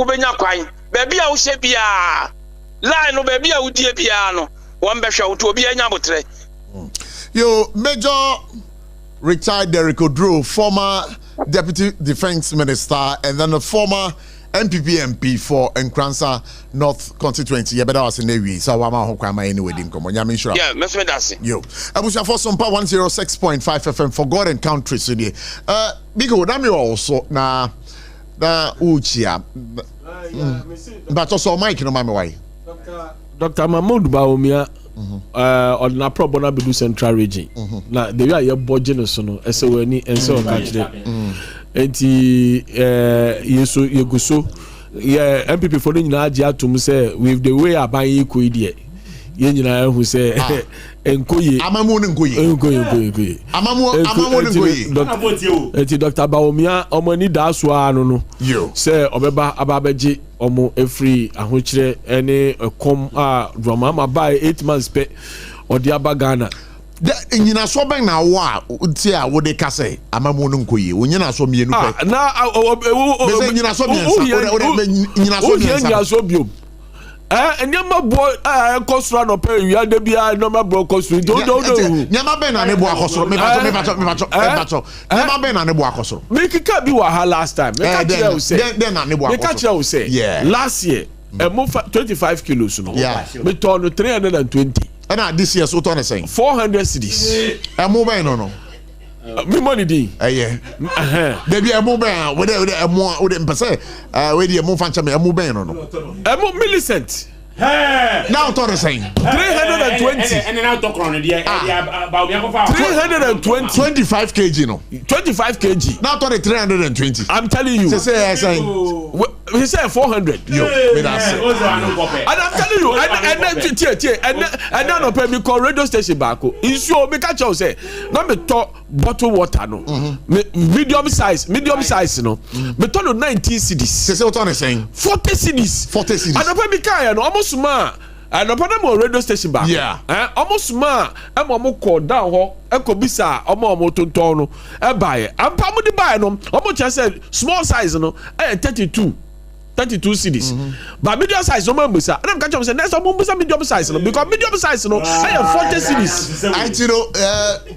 wobenya kwan baby a wo hye bia line no baby a wo die bia no won behwe wo to obi anya botre. Yo, Major retired Derek Odro, former Deputy Defense Minister, and then a former MPP MP for Nkransa North constituency. Yeah, but I was in Navy, so I'm out of anyway. Yeah, that's it. Yo, I was for SOMPA 106.5 FM for God and country today. Because I'm also na Uchia. But also Mike, no matter why. Dr. Mahmoud Baumia. On na pro bona bedu central region na the way your budget no so no ese wani ense o catch them enti yeso yeguso yeah MPP for the nyina age atum say with the way aban yi ko idie ye nyina hu say enkoye amamu nkoye amamu nkoye enti Dr. Baumia omani da so anu no say obeba ababeji omo every ahochire ene kom a drama ma by 8 months pe odiaba Ghana nyina so ben na wo a ti a wo de ka say amamu nkoye nyina so mienu pe na nyina so nyina so biom nyama boy kosura no pe wi ade bia no ma bro kosura do nyama ben na ne bo akosoro me bacho nyama ben na ne bo akosoro me kika bi wa ha last time me catch you say then na ne bo akosoro me catch you say last year mo 25 kilos no me turn 320 and this year so turn saying 400 cedis mo ben no me money di there be mo ben we dey mo we dey pese we dey mo fancha me mo ben no mo Millicent now turn saying 320 and now talk on the about 320 25 kg no 25 kg now turn 320 I'm telling you say saying he said 400 yo me that say and I'm telling you and then no pay me call radio station back issue me catch you say na me talk bottle water no medium size no me turn to 19 cedis say what on saying 40 cedis and I pay me kai no almost ma and upon mo radio station back almost ma e mo call down ho e ko bisa omo tonton no e buy am pa mo di buy no omo che say small size no 32 cedis but medium size no man bisa and I'm catch am say next omo bisa medium size no because medium size no 40 cedis I tiro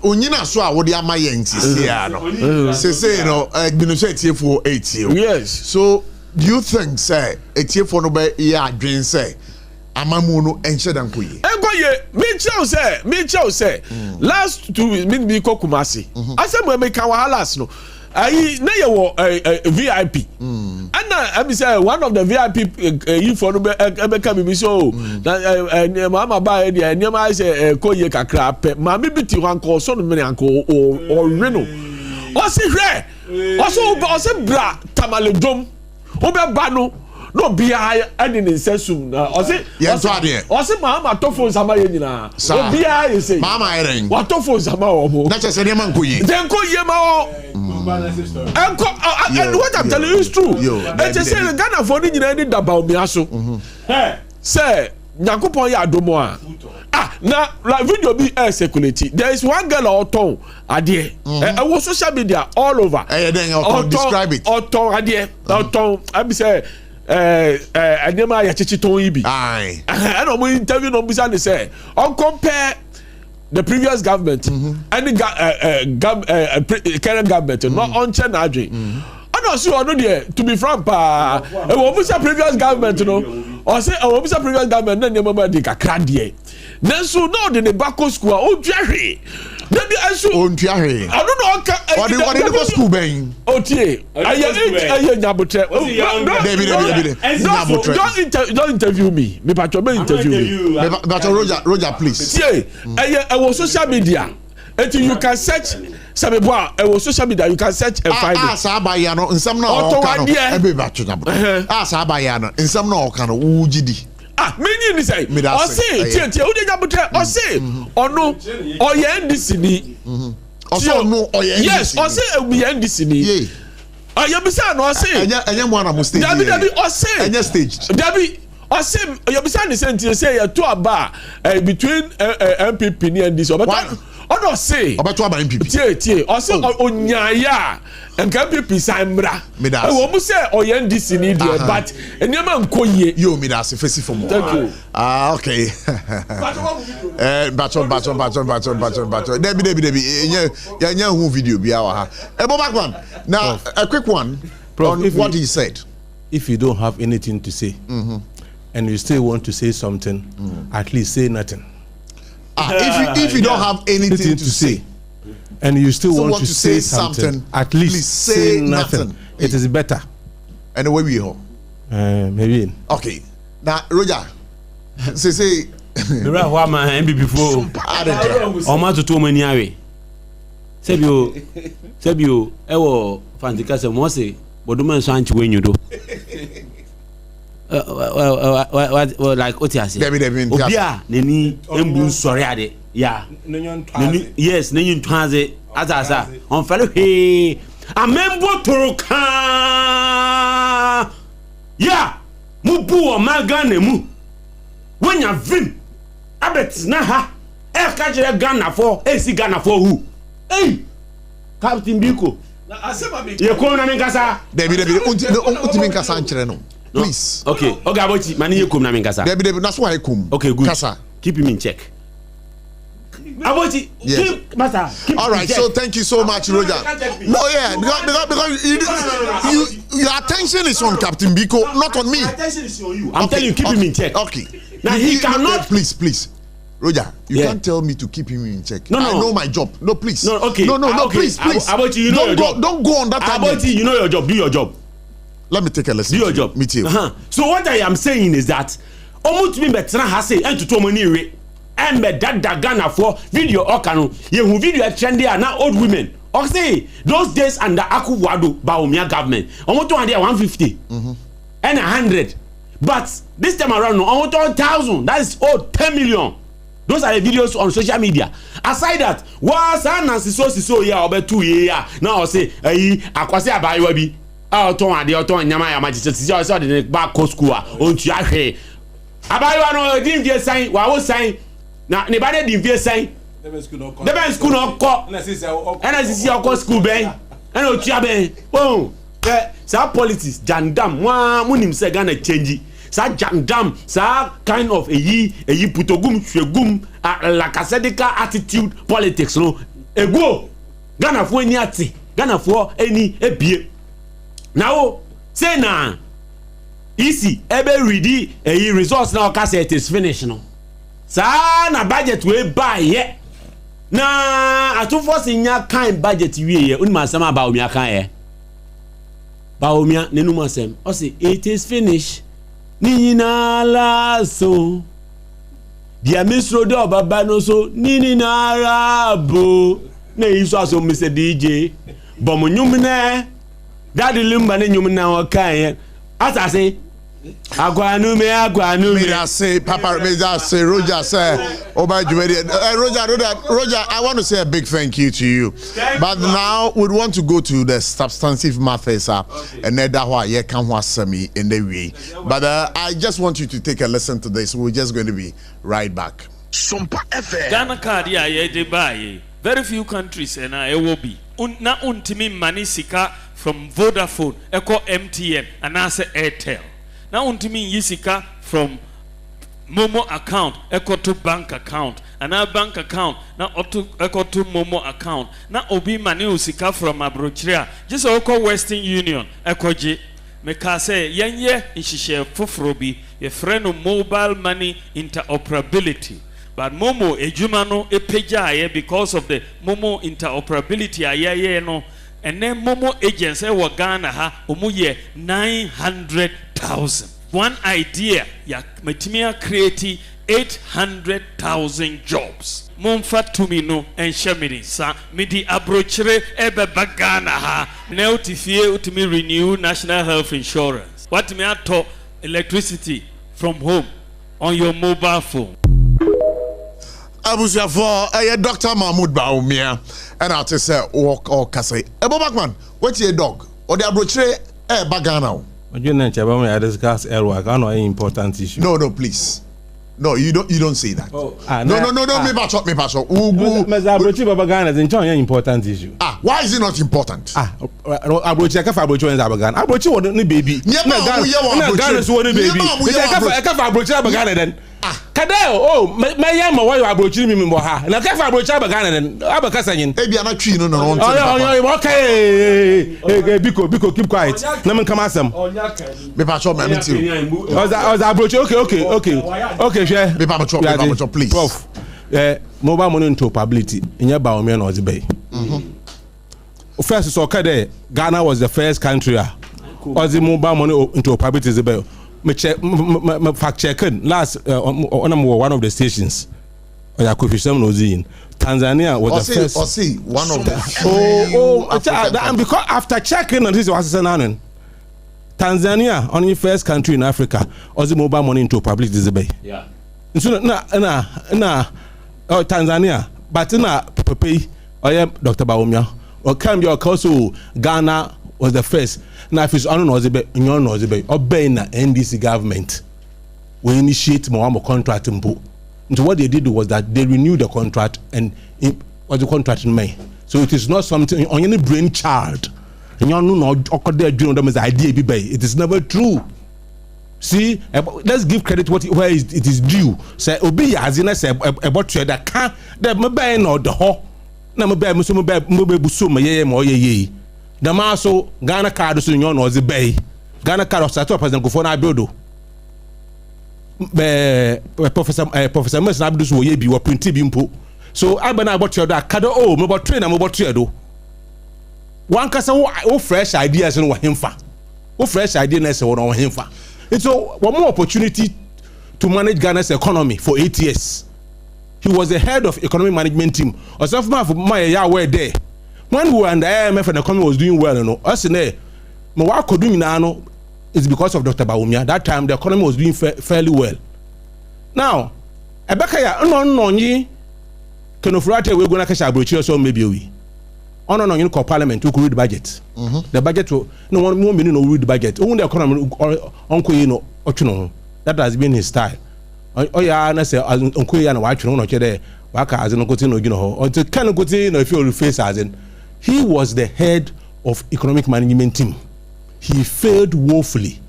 onyina so a wo di ama ye ntisi ya no say no gbinu so etiefo 8 yes so do you think say etiefo no be ya adwen say amamu no enche dan koye me chau say last 2 weeks me be kokumasi asem me kan wahalas no ayi na ye wo VIP and I say one of the VIP you for no be come be so na mama ba e dia nyama say koye kakra pe ma me biti ho anko so no me anko o reno o si hwe o so bra tamaledom o be ba no bia ade ne nsesum na o se mama to phone sama ye nyina o bia ye say mama eren wa to phone sama o mo na chese ne man koye den koye ma o and what I'm telling you is true and say Ghana for ni nyina ni daba omi aso say Nyankopon ya adomo a na like video be circulate there is one girl auton ade e wo social media all over describe it auton ade auton I be say anyama ya chichiton ibi and no interview no be say on compare the previous government and the current government not on China adwin I see no there to be frank pa e wo be previous government no or say e wo be previous government na nyama dey kakra there nanso no de ne bako school o dwiahwe Maybe I should. I don't know. What did go school ben? Otie. Aye nyabotre. Don't interview me. Me patcho me interview me. But Roger please. See, I was social media. Until you can search Sameboa, I was social media, you can search and find it. Sabayano, in some no can Sabayano, in some no can Ujidi. Many say, or say, or say, or no, or yen this ni. Also, no, or yes, or say, we end this ni. I am beside, or say, and then one of us stage, or say, and stage. Debbie. Or say, you're beside the sentence, say, a 2 bar between MPP and this. ɔno say obeto aba MPP tie ɔse onyaya nka MPP sambra ɛwɔ mu sɛ ɔyɛ NDC ni deɛ but enema nkoyie yo me da se fesi for more thank you okay baton debi nya hu video bia wa ha ebo back one now a quick one on what he said. If you don't have anything to say and you still want to say something, at least say nothing. If you don't have anything to say and you still want to say something, at least say nothing. It is better. And where we are? Maybe. Okay. Now, Roger, say. There are one man before. Oma to too many away. Sebio, ewo fantika se mo se boduman so anchi when you do. Like otiase. Obia neni embu sori ade. Yeah. Yes, nenyu ntwaze azasa. On fele he amembo toroka. Yeah. Mubu o magane mu. Wenya vim. Abet na ha. E ka jere Ghana for, si Ghana for who? Hey. Captain Biko. Na asema me. Ye ko na menkasa. Debi unti menkasa nkyere no. Please. Okay. Okay, Abochi, mani ye kom na menkasa. Debi that's why I come. Okay, good. Kasa. Keep him in check. Abochi, keep master. All right, so thank you so much, Roger. No, yeah, because your attention is on Captain Biko, not on me. Attention is on you. I'm telling you, keep him in check. Okay. Now he cannot. Please. Roger, you can't tell me to keep him in check. No. I know my job. No, please. No, okay. No, Okay. please. Abochi, you know your job. Don't go on that tangent. Abochi, you know your job. Do your job. Let me take a lesson. Do your job. Me too. So what I am saying is that omutumi betra ha say and to to money we embe dada Ghana for video okano ye hu video trendy na old women or say those days under Akufo-Addo Bawumia government omoto ade 150 and 100 but this time around no omoto 1,000 that is 10 million. Those are the videos on social media. Aside that, was Nancy so yeah about 2 years now say akwase abayewa bi oton ade oton nyama ya magistrate say the back school on tu ahwe abayewa no din vie sign wa wo sign na ne ba de din vie sign the ben school no ko na sisi okọ school ben na o tu aben oh sa politics jandam wa munim se Ghana change sa jandam sa kind of eyi putogum hwegum la kasedika attitude politics no ego Ghana fo ani ate Ghana fo ani ebie now say na easy ebe ready eyi resource na okase it is finish no sa na budget we buy ye na atufo sinya kind budget wie ye unima asema ba Bawumia kan ye Bawumia nenu masem o say it is finish ni na la so dia misro do baba no so ni na rabo na iso aso Mr. DJ bomonyum ne daddy limba ne nyum na o kan ye asase agwanu me I say Papa me say Roger say Roger, I want to say a big thank you to you. But now we want to go to the substantive matters and that why you can watch me in the way. But I just want you to take a listen to this. We're just going to be right back. SOMPA FM. Ghana card ya de buy. Very few countries and I will be. Na untimi money sika from Vodafone, Echo MTN and answer Airtel. Now untimi yisika from Momo account, Echo to bank account, and our bank account, now Echo to Momo account. Now obi money usika from Abrochria, just Echo Western Union, Echo J. Meka say yenye inshishe fufrobi, ye friend of mobile money interoperability. But Momo ejumano epeja because of the Momo interoperability aye no. And then Momo agents wa Ghana ha omuye 900,000. One idea ya metimia create 800,000 jobs. Momfa tumino and shemini sa midi abrochre ebe bagana ha ne utifie utimi renew national health insurance. What me ato electricity from home on your mobile phone. Abusia for Dr. Mahmoud Bawumia and I'll say walk or kase. Ebo Bakman, what's your dog? Or the abrochre bagana? I discuss air work. I know an important issue. No, please. No, you don't say that. No. Me pass up. Abrochi Baba Ghana is an important issue. Why is it not important? Abrochi, I can't Abrochi when Ghana. Abrochi was the baby. Ghana is one baby. I can't Abrochi Baba Ghana then. Kadeo, my yama, why you Abrochi me more? And I can't Abrochi Baba Ghana then. Abakasayin. Maybe I'm not treating on. Okay, Biko, keep quiet. Naman Kamasam. Me pass up, man. Too. I was Abrochi. Okay, share. Me pass up, please. Prof. Mobile money into publicity. In your Baomi and Ozibay. First, so Ghana was the first country. Ozi mobile money into publicity. Me fact checking last one of the stations. Tanzania was the first. One of the. And because after checking and this was saying, Tanzania only first country in Africa. Ozi mobile money into publicity. Yeah. So Tanzania, but Pepe, Dr. Baumia, or can be also Ghana was the first. Now, if it's unknown, obey the NDC government, we initiate more contract. And what they did was that they renewed the contract and was the contract in May. So it is not something on any brainchild. And you know, it is never true. See, let's give credit where it is due. Say, Obi Azina say about that can the mobile no the ho. Na mobile busu ye. The maso Ghana card so nyon no bay. Ghana card start up president Kofo Addo. Professor Mess na Abdus wo ye bi wo print bi mpo. So abana about that card mobile train na mobile do. One kasa wo fresh ideas no wo hemfa. Wo fresh idea na say wo no hemfa. So one more opportunity to manage Ghana's economy for 8 years. He was the head of economic management team. Or something for my were there. When we were in the IMF and the economy was doing well, us in there, my work doing now is because of Dr. Baumia. That time the economy was doing fairly well. Now, Ebekaya, no, can offer we're going to catch a brochure so maybe we. No, you call Parliament to read the budget. The budget will no one more minute read the budget. Only the economy uncle, that has been his style. Oh, yeah, and I say, Uncle and watch no there. Waka as an uncle, you know, or to kind of go in if you face as in. He was the head of economic management team. He failed woefully.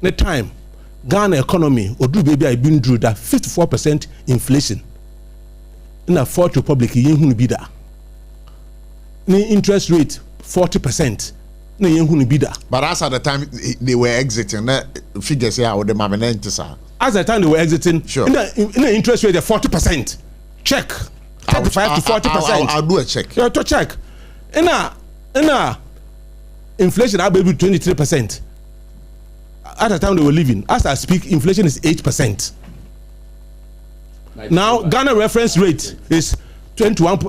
The time, Ghana economy, or do baby, I've been through that 54% inflation. In a Fourth Republic, you won't be there. Interest rate 40%. But as at the time they were exiting, figures here with the Maminentis. As the time they were exiting, sure. In the interest rate of 40%. Check. 35 to 40%. I'll do a check. Yeah, to check. In a inflation, I'll be 23%. At the time they were living, as I speak, inflation is 8%. Now Ghana reference rate is 21.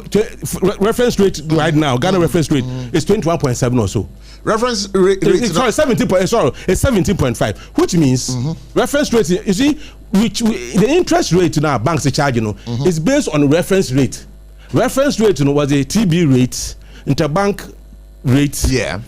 Reference rate right now. Ghana reference rate is 21.7 or so. Reference rate. Sorry, 17. Sorry, it's 17.5, which means reference rate. You see, the interest rate now banks are charging, is based on reference rate. Reference rate, was a TB rate, interbank rate. Yeah.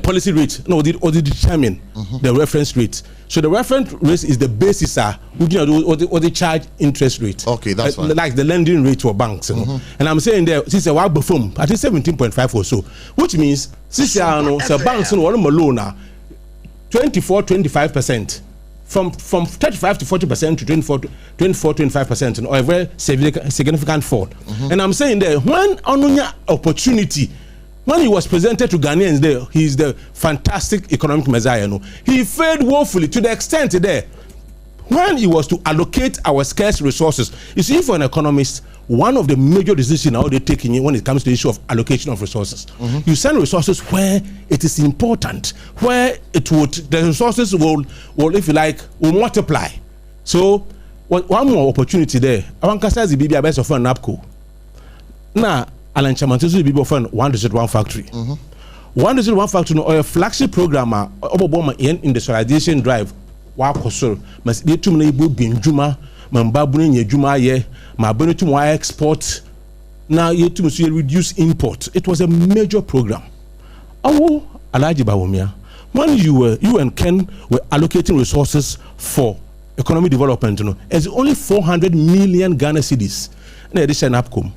Policy rate. No, they determine the reference rate. So the reference rate is the basis, or the charge interest rate. Okay, that's fine. Like the lending rate for banks. And I'm saying there, since a while before, I think 17.5 or so, which means since the banks are loan 24-25%, from 35 to 40% to 24-25%, or a very significant fall. And I'm saying there, when on opportunity. When he was presented to Ghanaians there, he is the fantastic economic messiah. He failed woefully to the extent there. When he was to allocate our scarce resources, you see, for an economist, one of the major decisions how they take in when it comes to the issue of allocation of resources, you send resources where it is important, where the resources will, if you like, will multiply. So, one more opportunity there. I want to say the BB best of an NAPCO. Now. Alan Chamantesu will be often 101 factory. 101 factory or a flagship program industrialization drive. Wakosol must be too many book Juma, Mambabuni Juma ye, Mabuni to my export. Now you to reduce import. It was a major program. Oh, Alaji Bawumia, when you and Ken were allocating resources for economic development, you know, is only 400 million Ghana cedis. Na edi share NAPCOM.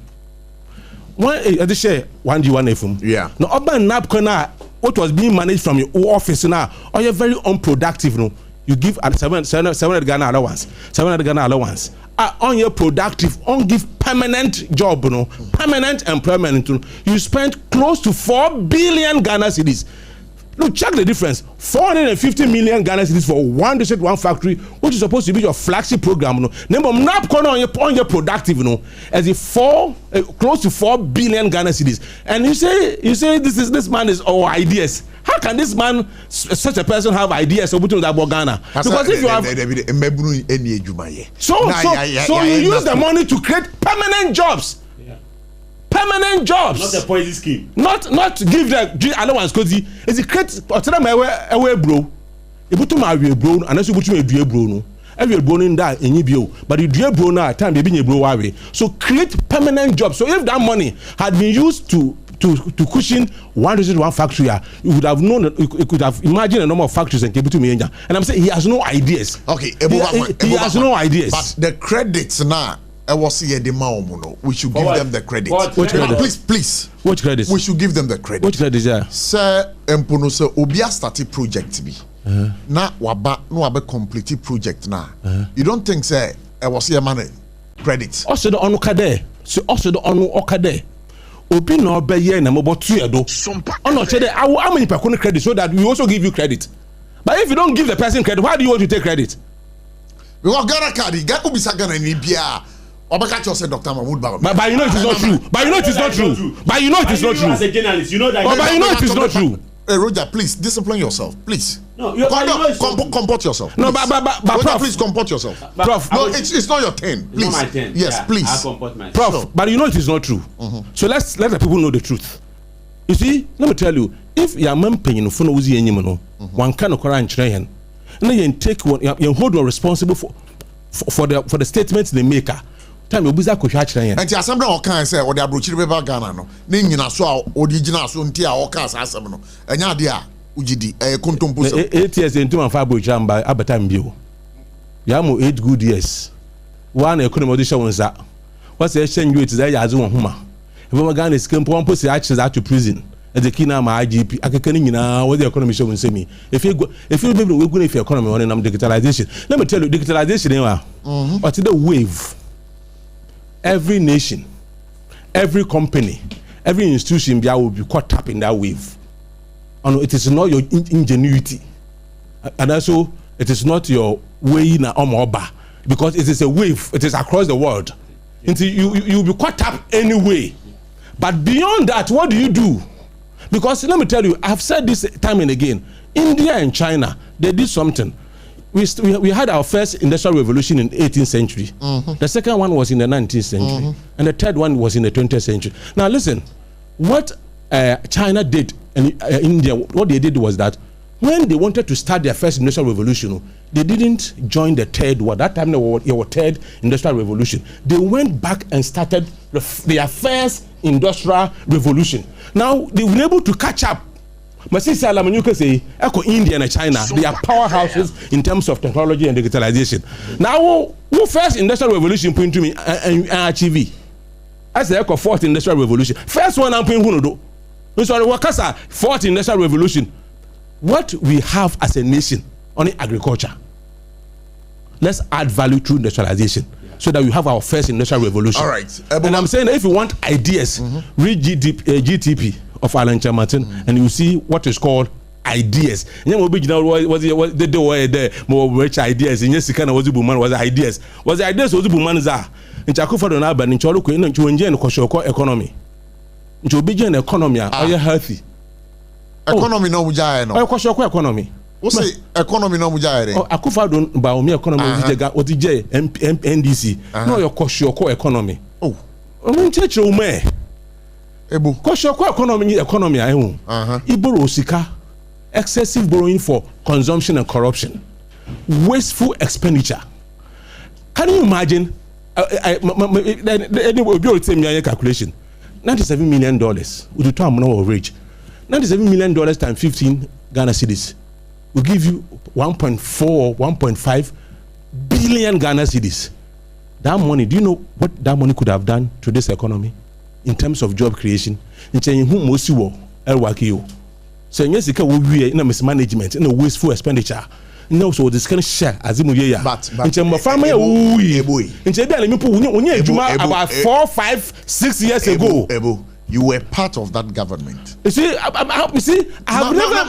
One edi share 1G1 FM. Yeah. Now urban NAPCOM na what was being managed from your office now, or you're very unproductive, you know. You give 700 Ghana allowance, 700 Ghana allowance. On your productive, on give permanent job, you know, permanent employment. You spend close to 4 billion Ghana cedis. Look, check the difference. 450 million Ghana cedis for one district, one factory, which is supposed to be your flagship program. You know, number not on your productive, you know, as if close to 4 billion Ghana cedis. And you say this man is all ideas. How can this man, such a person, have ideas about Ghana? Because if you have so you use the money to create permanent jobs. Permanent jobs. Not a policy scheme. Not give the allowance because it's a create away bro. If you marry a bro, unless you put a bro no. Every bro in that in you but you do bro now time baby bro away. So create permanent jobs. So if that money had been used to cushion one factory, you would have known, you could have imagined a number of factories and keep it to me. And I'm saying he has no ideas. Okay, he has no ideas. But the credits now, we should give them the credit. Please. What credits? We should give them the credit. What credits? Yeah. Sir, Empono sir, Obia started project be. Now waba complete project now. You don't think sir, I was here money credit? Also the onu kade. So also the onu okade. Obi no be here na mobo tu edo. Ono chede how many people credit so that we also give you credit. But if you don't give the person credit, why do you want to take credit? Because Ghana card, Ghana be Ghana ni bia. Obaka say Dr. Mahmoud Bago. But you know it is not true. But you know it is not true. But you know it is not true. As a journalist, you know that. But you know it is not true. Hey Roger, please discipline yourself, please. No, comport yourself. No, please. but Roger, Prof, please comport yourself. Prof, no, it's not your turn. Please. It's not my turn. Yes, yeah, please. I'll comport myself. Prof, So, but you know it is not true. So let the people know the truth. You see, let me tell you, if your man paying for no uzi any no, one can occur in China, and then you take one, you hold one responsible for the statements they make. Time you buza ko hwa China. And asem na o kan say o de abrochiri be ba Ghana no. Ne nyina so a o di gina so ntia o kan asem no. Enya de a ugidi kontompo so. 8 years into man fa abrochiri amba abata mbio. Ya mo 8 good years. One economy audition wonza. What say exchange rate that yazu won homa. If we Ghana is camp one post actually that to prison. And the kina ma IGP akekani nyina what the economy show won say me. If you be we go if economy on am digitalization. Let me tell you digitalization what the wave. Every nation, every company, every institution will be caught up in that wave. And it is not your ingenuity. And also, it is not your way na omoba. Because it is a wave, it is across the world. Until you will be caught up anyway. But beyond that, what do you do? Because let me tell you, I've said this time and again, India and China, they did something. We had our first industrial revolution in the 18th century. The second one was in the 19th century. And the third one was in the 20th century. Now listen, what China did and India, what they did was that when they wanted to start their first industrial revolution, they didn't join the third one. That time they were third industrial revolution. They went back and started their first industrial revolution. Now they were able to catch up. Masisi Alamanyuka say, Echo India and China, they are powerhouses in terms of technology and digitalization. Now, who first industrial revolution point to me and achieve? I say Echo fourth industrial revolution. First one I'm paying Hunodo. Sorry, Wakasa, fourth industrial revolution. What we have as a nation on agriculture. Let's add value through industrialization so that we have our first industrial revolution. All right. And I'm saying that if you want ideas, read GTP of Alan Chamartin and you see what is called ideas. Was rich ideas in yes kind of was ideas. Was the ideas was the woman za in Chakufa don Alban in Cholo in enjoy Koshoko economy. To be an economy are you healthy? Economy no mujaya no. Koshoko economy. What's the economy no mujaya? Akufa don ba me economy OTJ NDC. No your Koshoko economy. Oh. Church me. Koshoko economy ahu. Iboro sika, excessive borrowing for consumption and corruption, wasteful expenditure. Can you imagine? Anyway, we tell me calculation. $97 million. With the term no average. $97 million times 15 Ghana cedis will give you 1.4 or 1.5 billion Ghana cedis. That money, do you know what that money could have done to this economy in terms of job creation? In saying who most you are, so yes, it can be in a mismanagement, in a wasteful expenditure. No, so this kind of share as in year. But in terms of family, in about 4, 5, 6 years ago. You were part of that government. You see, I have never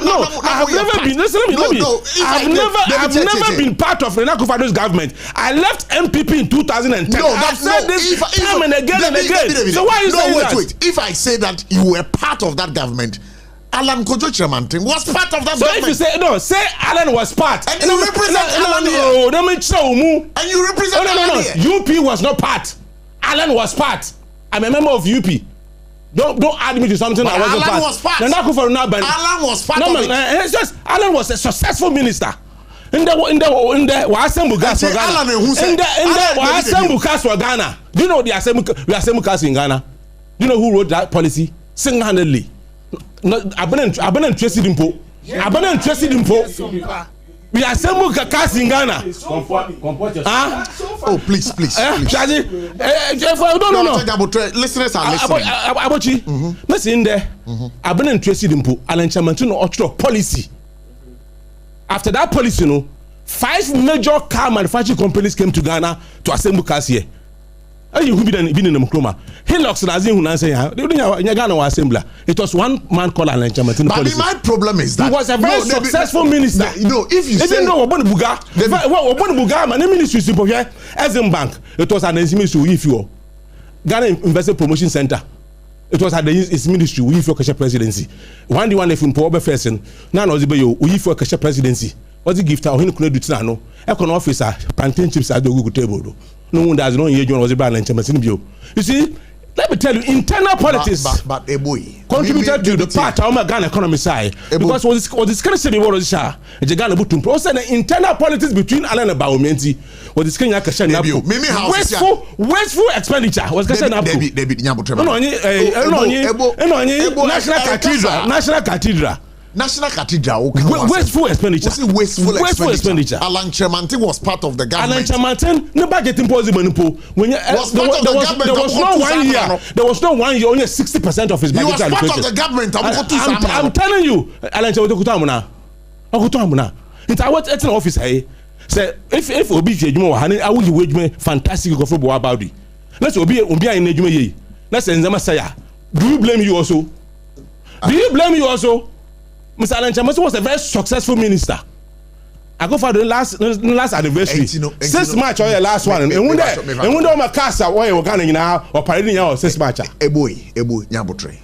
been part of Nana Akufo-Addo's government. I left MPP in 2010. I've said this time and again and again. So why are you saying that? Wait. If I say that you were part of that government, Alan Kojo Chairman was part of that government. So if you say Alan was part, and you represent Alan here. And you represent Alan here. UP was not part. Alan was part. I'm a member of UP. Don't add me to something but I wasn't Alan part. Was part. Alan was part of it. It's just Alan was a successful minister. In the Assembly Gas for Ghana. In the Assembly Gas for Ghana. Do you know the Assembly Gas in Ghana? Do you know who wrote that policy? Single-handedly. I've been interested in Po. We assemble gas in Ghana. Oh, please. No. Listeners are listening. ABOTCHIE, listen there. I've been interested in Alan Chairman policy. After that policy, 5 major car manufacturing companies came to Ghana to assemble cars here. You who been in the Mkroma. Hilux Nazin who answer Ghana assembler. It was one man called Alan Chairman. But my problem is that he was a very successful minister. If you say no, Buga, my ministry is simple here. As in bank, it was an ministry if you Ghana Investment Promotion Center. It was at his ministry we for Kesha presidency. One if in Power Person, none of the we for Kesha presidency. What's the gift or him could do to no? Econ officer, plantain chips at the Google table. No one does no year was a brand and Chairman. You see, let me tell you, internal politics but a boy contributed to the part of my Ghana economy side. Because what this kind of city was a Ghana Butum process and internal politics between Alan and Baumenti was this Kenya Kashan. Wasteful expenditure was Kashan. National Cathedral. National Cathedral. Wasteful expenditure. Wasteful expenditure. Alan Chairman was part of the government. Alan Chairman, no budget impossible. When there was no 1 year, only 60% of his budget allocation. He was part of the government. I'm telling you, Alan Chairman, it's an office. Say if Obi Jejuma, I will wage me fantastic football about it. Let's Obi in Nejuma. Let's Nzama Saya. Do you blame you also? Mr. Alan Chairman was a very successful minister. I go for the last anniversary. 6 March or the last one. And when my casa or you going now or parading out 6 March. Nyabotre.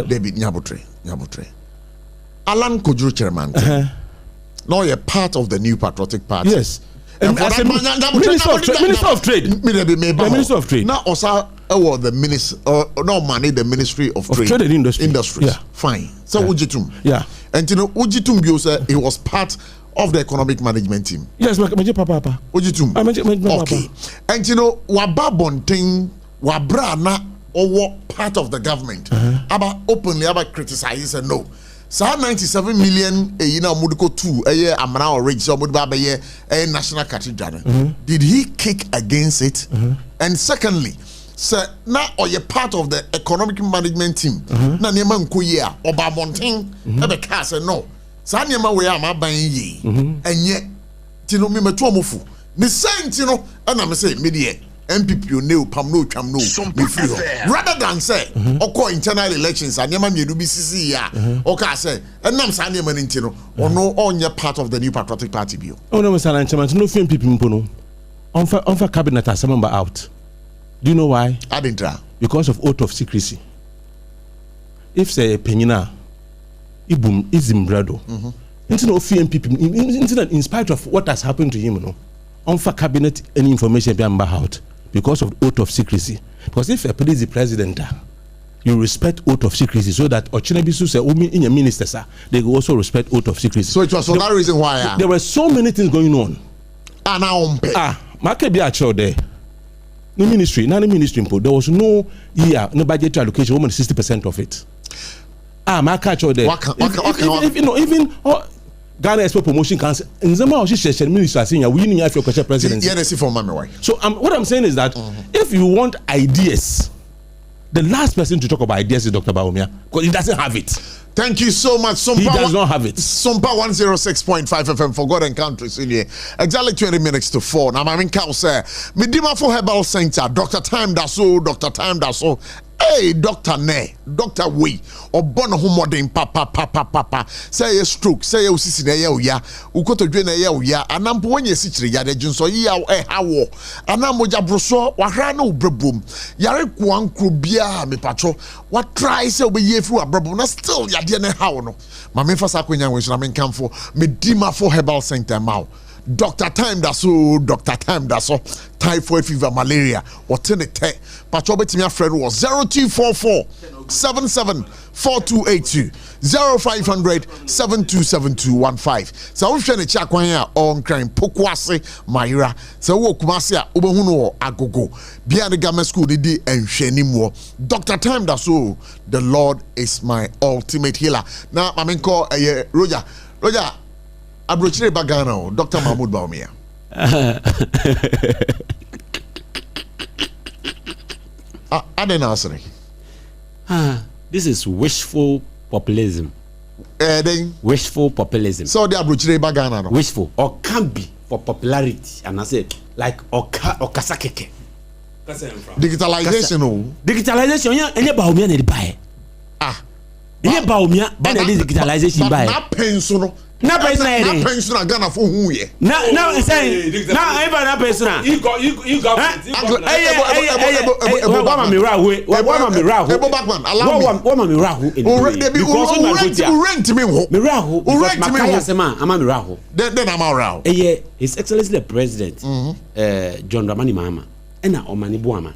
David Nyabotre. Alan Kojo Chairman. Now you're part of the New Patriotic Party. Yes. Minister of Trade. Minister of Trade. Now also the minister no money the Ministry of Trade and Industry. Yeah. Fine. So Ujitum. Yeah. And Ujitum Biosa, he was part of the economic management team. Yes, Papa. Ujitum. Okay. And Waba Bonting, Wabra na or part of the government. About openly about criticizing and no. So 97 million Mudiko 2 a year amount or rich so a national cathedral. Did he kick against it? And secondly, sir, now or you're part of the economic management team. Na nema nkoye oba monten e be ka say no. Sa nema we am aban yi. Enye tino me meto omofu. Ne sent no na me say me de MPP no pam no twam no me free ho. Rather than say okọ internal elections anema me do bi sisi ya. Okay say enam sa nema ntino ono onye part of the New Patriotic Party bio. Oh no Mr. Lanchaman no fi MPP mpo no. On cabinet asemba out. Do you know why? I didn't try. Because of oath of secrecy. If say penina ibum izimbrado. In spite of what has happened to him, on for cabinet any information be out because of oath of secrecy. Because if a police is the president, you respect oath of secrecy so that Ochinabisu say in your ministers they will also respect oath of secrecy. So it was for that reason why there were so many things going on. Market be a child there. The ministry, there was no budgetary allocation, more than 60% of it. My catch there. Ghana Export Promotion Council. Nzema Oshisheshe minister saying we need to question presidency. So what I'm saying is that if you want ideas, the last person to talk about ideas is Dr. Bawumia, because he doesn't have it. Thank you so much. He does not have it. SOMPA 106.5 FM for God and countries in here. Exactly 20 minutes to 4. Now, I'm in Cal, sir. Medima for Herbal Center. Dr. Time Daso, Dr. Time Daso. Hey, Dr. Ne, Dr. We, or Bono Humodin, papa. Say a stroke, say a sissy, ya, Ukoto Jena ya, and I'm when you sit ya, the Junso ya, how, and I'm Moja Broso, Warano Brebum, Yarekuan Krubia, me patro, what tries over ye through a brabuna still ya diane how no. Mamma Fasaquina, which I'm in camp for Medima for Herbal Center Mao. Dr. Time Daso, typhoid fever, malaria, or tenete. Patrobet friend was 0244 774282 0500 727215. So I'm trying to check on crime Pokwase Maira. So Wokumasia Ubehuno Agogo. Beyond the Gamma School Didi and Shenimo. Dr. Time Daso, the Lord is my ultimate healer. Now I'm in call Roger. Abrochire Bagano, Dr. Mahmoud Bawumia. I didn't answer. This is wishful populism. Wishful populism. So the Abrochire Bagano. Wishful or can be for popularity. And I say like or kasakeke. Digitalization. Digitalization. Yeah, Bawumia need buy. Yeah, Bawumia. And digitalization buy. Not pension. Na personal na pension Ghana for who ye na say na even na personal you government what me rahu because rent me ho me rahu because makaya sema ama me rahu then am rahu His Excellency the President John Dramani Mahama na Omani Buama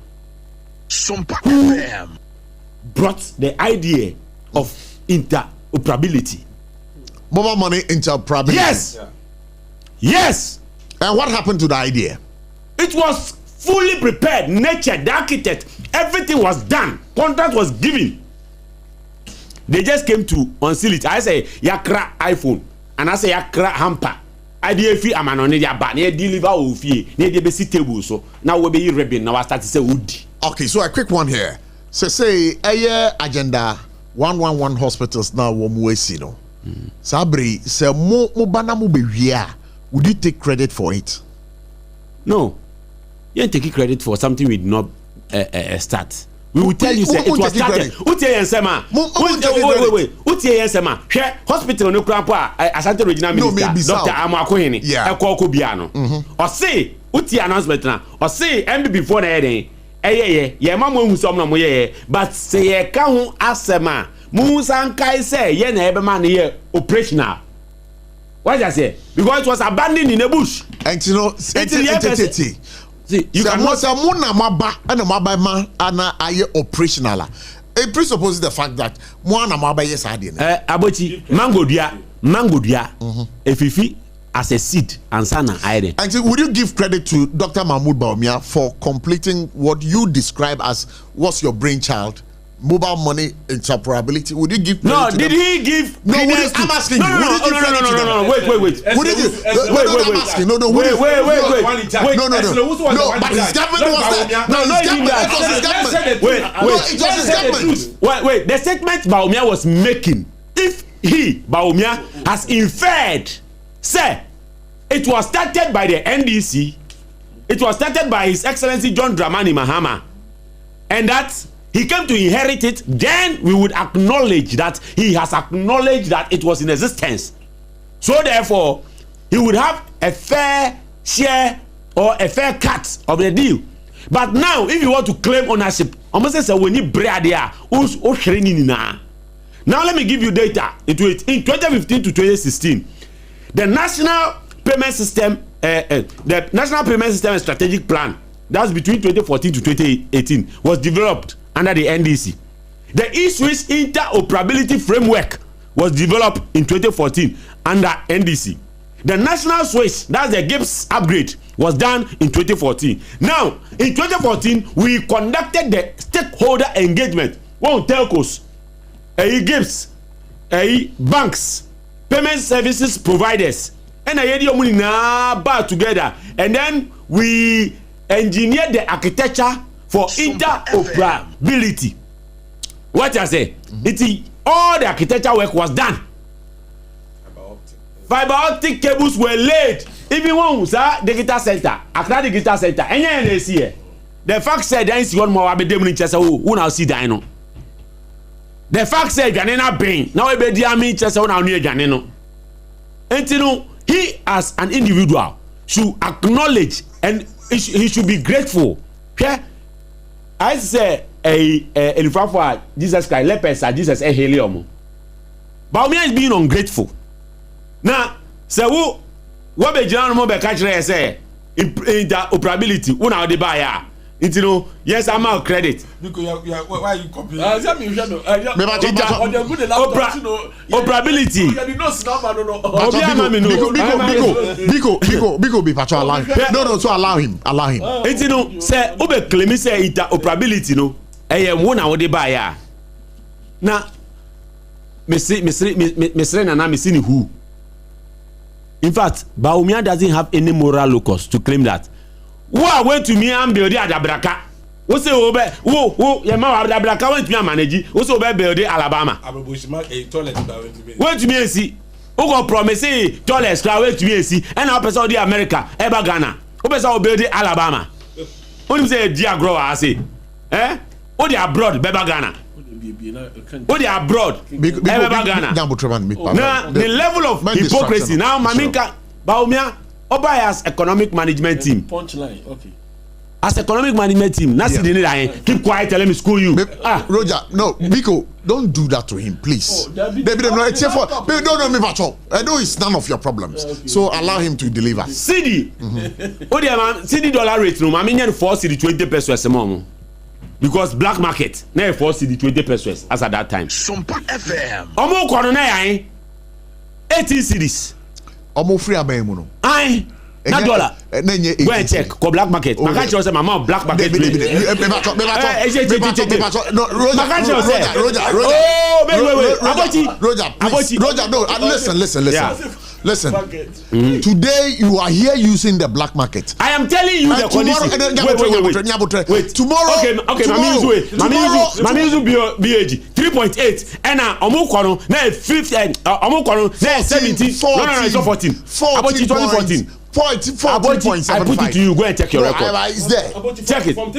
SOMPA brought the idea of interoperability. Mobile money interoperability. Yes. Yeah. Yes. And what happened to the idea? It was fully prepared. Nature, the architect, everything was done. Contract was given. They just came to unseal it. I say yakra iPhone, and I say yakra hamper. Idea free amano ne ya ba ne deliver ofie ne dey be table so now we be rebel now I start to say wood. Okay, so a quick one here. So say agenda 111 hospitals now we see no. Sabri say mo bana mo be wia. Would you take credit for it? No. You ain't taking credit for something we did not start. We will tell you say it was started. Utie yensema. Wait. Utie yensema. Hwe hospital no kura po Asante Regional Minister Dr. Amakohene ekoko bia no. O say utie announcement na. O say MB before na eden. Ye ma mo hu som na mo ye but say ye ka ho asema. Musan kai say ye na ebe man ye operational. What I say? Because it was abandoned in the bush. And you know, see, you can not say muna maba and maba man ana aye operational. It presupposes the fact that muna maba yes adien. Abotchie mango dua efifi as a seed and sana iron. And so would you give credit to Dr. Mahmoud Bawumia for completing what you describe as what's your brainchild? Mobile money interoperability. Would you give credit to did he give I'm asking you. Wait. Wait. Would you give wait. I'm asking. No, wait. No, but his government was there. No, it was his government. Wait. The statement Bawumia was making, if he, Bawumia, has inferred, say, it was started by the NDC, it was started by His Excellency John Dramani Mahama, and that he came to inherit it, then we would acknowledge that he has acknowledged that it was in existence. So therefore, he would have a fair share or a fair cut of the deal. But now, if you want to claim ownership, almost say we need bread there. Now let me give you data into it. In 2015 to 2016, the National Payment System, the National Payment System and Strategic Plan, that's between 2014 to 2018, was developed under the NDC. The East-West Interoperability Framework was developed in 2014 under NDC. The National Switch, that's the GIPS upgrade, was done in 2014. Now, in 2014, we conducted the stakeholder engagement. One telcos, GIPS, banks, payment services providers. And I hear you now bar together, and then we engineer the architecture for interoperability. What I say? All the architecture work was done. Fiber optic cables were laid. Even one digital center, Accra digital center. And you see the fact said there is one more abedemon chesa who now see dino. The fact said Janena Bain now be diami chesa now near Janeno. And you know, he as an individual should acknowledge and he should be grateful. Okay? I say a for Jesus Christ, lepers are Jesus a helium. But me is being ungrateful. Now, so what be general mo be catch say interoperability una dey buy ya. You know, yes, I'm out credit. Because why you copy? Operability. Biko be patrol allow him. No, so allow him. You know, say obe claim say interoperability no. Una wo dey buy ya. Na Mr. Nana Missini who? In fact, Baumia doesn't have any moral locus to claim that. Who are went to me and build the Adabraka? Who say who Yama Adabraka went to me and manage? Who say build the Alabama? Went to me and see. Who got promise toilets? Went to me and see. And now person the America, Eba Ghana. Who person build the Alabama? Who say dear grower? I say, who they abroad? Beba Ghana. Who they abroad? Beba Ghana. Now the level of hypocrisy now, Maminka Baumia. Oba as economic management team. Punchline, okay. As economic management team, keep quiet, let me school you. Roger, no, Biko, don't do that to him, please. Baby, no, it's your fault. Baby, don't know me at all. I know it's none of your problems. Okay. So allow him to deliver. CD. Oh, dear man, CD dollar rate, no, I mean, 4 CD 20 pesos a month. Because black market, now 4 CD 20 pesos as at that time. SOMPA FM. Omo Corona, 18 CDs. Omo free abemuno. Aye. Na dollar. Go and check. Ko black market. Maka chose say mama black market. No, Roger, no. Listen. Today you are here using the black market. I am telling you the condition. Wait. Tomorrow. Okay. Mami use BAG 3.8 and omo kwano na 15 omo kwano na 17. No, it's not 14. Abochi 2014. 14.75. I put it to you. Go and check your record. It's there. Check it. No.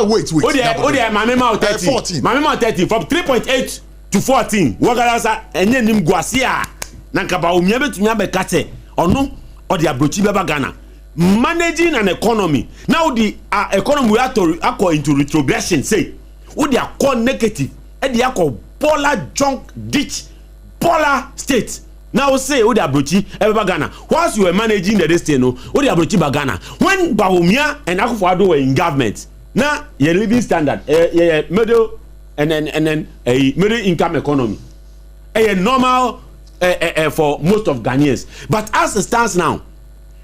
Wait. Oh, there. My memo 13. 14. My memo 13 from 3.8 to 14. Wagalasa enye nim guasia. Nankaba umiebe to nyabe kate. Ono or the abrochi beba Ghana. Managing an economy. Now the economy we have to go into retrogression. Say, what they are called negative. And they are called polar junk ditch. Polar state. Now say what they are brochi beba Ghana. Whilst you were managing the destiny, what they are brochi Ghana. When Baumia and Akufo-Addo were in government, now your living standard, middle and then a middle income economy, a normal for most of Ghanaians. But as it stands now,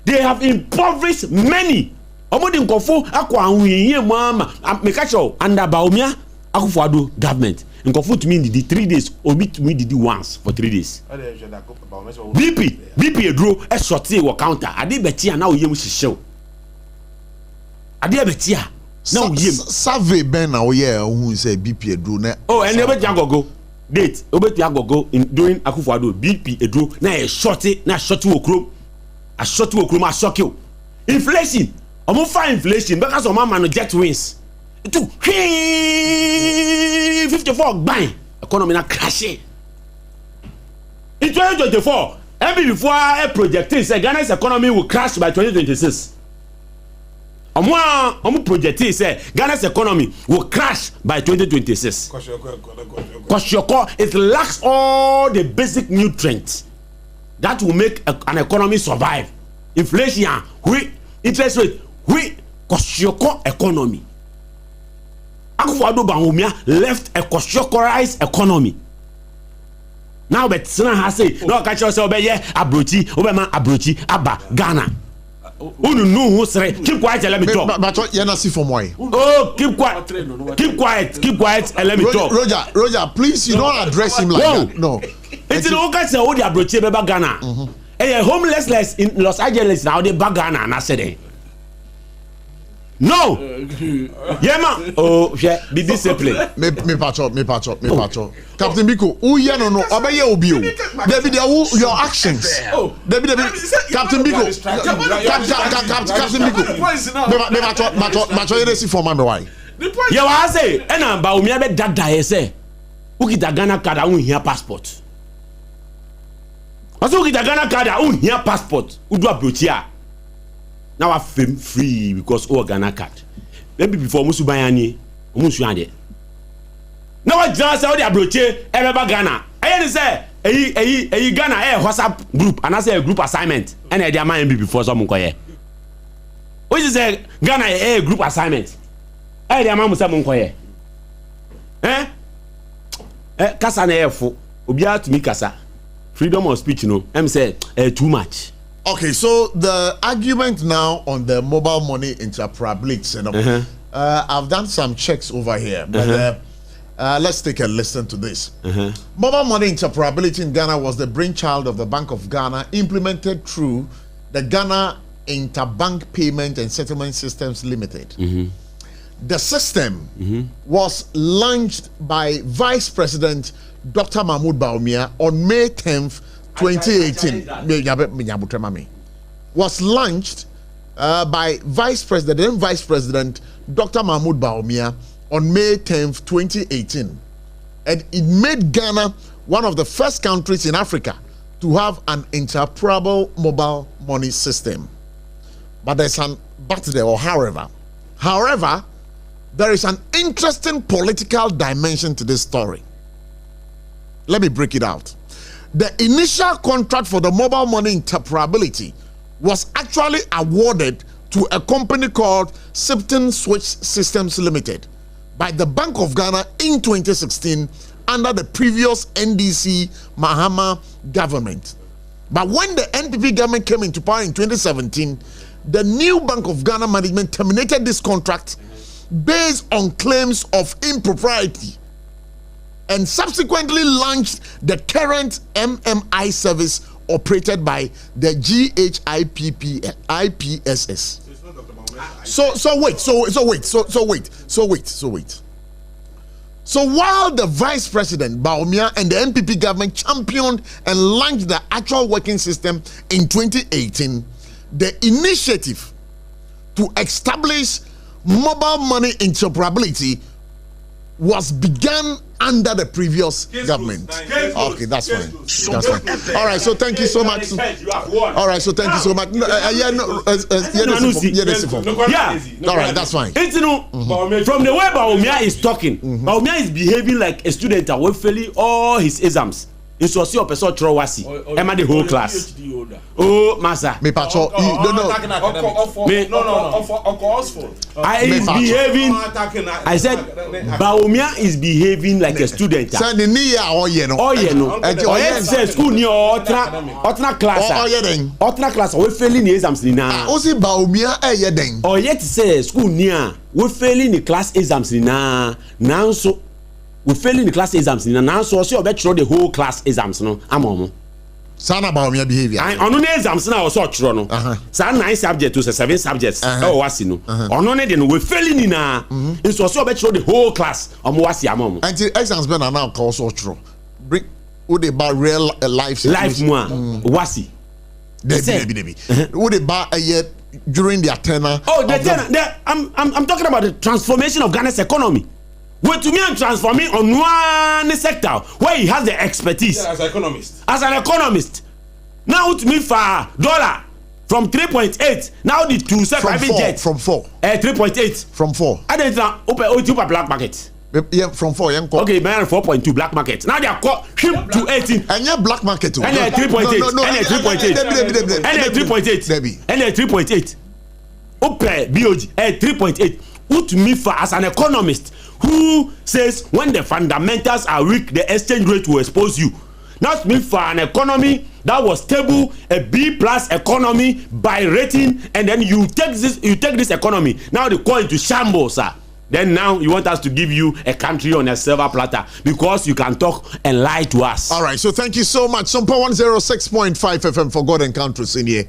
they have impoverished many. Omodi nkofo akwa anwiye mama mekacho under Baumia Akufo-Addo government. Nkofo to me did 3 days, obi to me did once for 3 days. BP edro e sortie wo counter. Ade betia na oyem hihyew. Ade betia na oyem. Survey ben na oye ohun say BP edro na. Oh, and never jangogo. Date obeti agogo in doing Akufo-Addo BP edro na e shorty na shorty wo krom. A shorty wo krom a shock you. Inflation. Omo fa inflation because of man no jet wins. It took 54 bang. Economy na crash. In 2024, every before a projecting say Ghana's economy will crash by 2026. Omo projecting say Ghana's economy will crash by 2026. Kwashiorkor, it lacks all the basic nutrients that will make an economy survive. Inflation, interest rate, Kwashiorkor economy. Akufo-Addo Bawumia left a Kwashiorkorized economy. Now but Sina has say no catch yourself be abrochi obema abrochi aba Ghana. Unu know who say keep quiet and let me talk. But you not see from why. Oh, keep quiet and let me talk. Roger, please you don't address him like that. No. Enti no ka say wo de abroche be ba Ghana. Homelessness in Los Angeles now they ba Ghana na say dey. No. Yeah man. Oh, yeah, be disciplined. Me patcho. Captain Biko, who ya no obeye obi o. David your actions. David Captain Biko. Captain Biko. Me patcho you see for me why. Yeah, what I say, and I'm about me be dada say. Who get Ghana card who here passport. Also who get Ghana card who here passport. Who do approach here. Now I feel free because all Ghana card. Maybe before musu bayani, musu ande. Now I just say all the approach ever Ghana. I say a Ghana WhatsApp group and I say a group assignment and I demand before some koye. What is say Ghana a group assignment? I demand musa koye. Kasa na efo. Obiya to me kasa. Freedom of speech no. Em say too much. Okay, so the argument now on the mobile money interoperability, you know, I've done some checks over here, but let's take a listen to this. Mobile money interoperability in Ghana was the brainchild of the Bank of Ghana, implemented through the Ghana Interbank Payment and Settlement Systems Limited. The system was launched by Vice President Dr. Mahmoud Bawumia on May 10th, 2018. Was launched by Vice President Dr. Mahmoud Bawumia on May 10th, 2018. And it made Ghana one of the first countries in Africa to have an interoperable mobile money system. But there's an but there, or however, there is an interesting political dimension to this story. Let me break it out. The initial contract for the mobile money interoperability was actually awarded to a company called Sipton Switch Systems Limited by the Bank of Ghana in 2016 under the previous NDC Mahama government. But when the NPP government came into power in 2017, the new Bank of Ghana management terminated this contract based on claims of impropriety and subsequently launched the current MMI service operated by the GHIPSS. So while the Vice President Bawumia and the NPP government championed and launched the actual working system in 2018, the initiative to establish mobile money interoperability was begun under the previous government. Okay, that's fine. That's fine. All right, so thank you so much. All right, so thank you so much. All right, that's fine. From the way Bawumia is talking, Bawumia is behaving like a student that will fail all his exams. It's also a person trowasi. Am the whole class? Oh, Massa. Me pacho. I is behaving. I said Bawumia is behaving like a student. Send the near or you know. Oh, you know. Oh, yes, school near otra class. Oh, yeah, then. Otra class. We failing the exams na. Osi Bawumia yeah then. Oh, yet say school near. We failing the class exams na. Now so. We failing the class exams now, so you bet throw the whole class exams no. Amomo. Sana Bawumia behavior. I on the exams now also throw no. Sa 9 subjects to 7 subjects. Oh wasi no. On no then we failing na. So you bet throw the whole class. Omo wasi amomo. Until exams been now also throw. Bring would they buy real life moi wasi. Debi. Would they buy during their tenure? Oh, the tenure. I'm talking about the transformation of Ghana's economy. Wait to me and transforming on one sector where he has the expertise. Yeah, as an economist. Now to me for dollar from 3.8 now the 2 private jet from 4. 3.8 from 4. I didn't open black market. Yeah, from 4. Okay, man, 4.2 black market. Now they are called him to 18. And yeah, black market too. And 3.8. No, and 3.8. And 3.8. And 3.8. Open BOG 3.8. Who to me for as an economist who says when the fundamentals are weak, the exchange rate will expose you. Not me for an economy that was stable, a B+ economy by rating, and then you take this economy. Now they call it to shambles, sir. Then now you want us to give you a country on a silver platter because you can talk and lie to us. All right, so thank you so much. SOMPA 106.5 FM for God Encounters in here.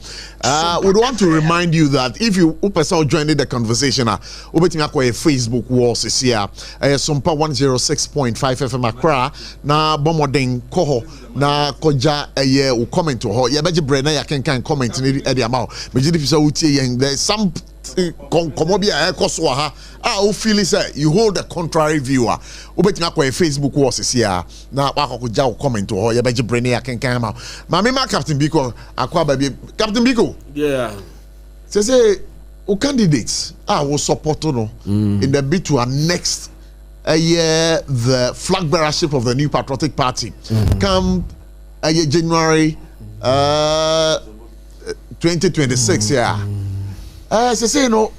We want to remind you that if you join the conversation, we Facebook walls is here. SOMPA 106.5 FM Accra. Na bomoding koho na koja u comment to her. Ya beji brena ya can comment in the amount. There's some komobia ekoswa ha feel say you hold a contrary viewer obetima kwa Facebook was here na wakokuja comment to her ya beji brene ya kenkan ma mama Captain Biko akwa baby Captain Biko yeah say o candidates will support no in the bid to annex the flag bearership of the new patriotic party come January 2026 say no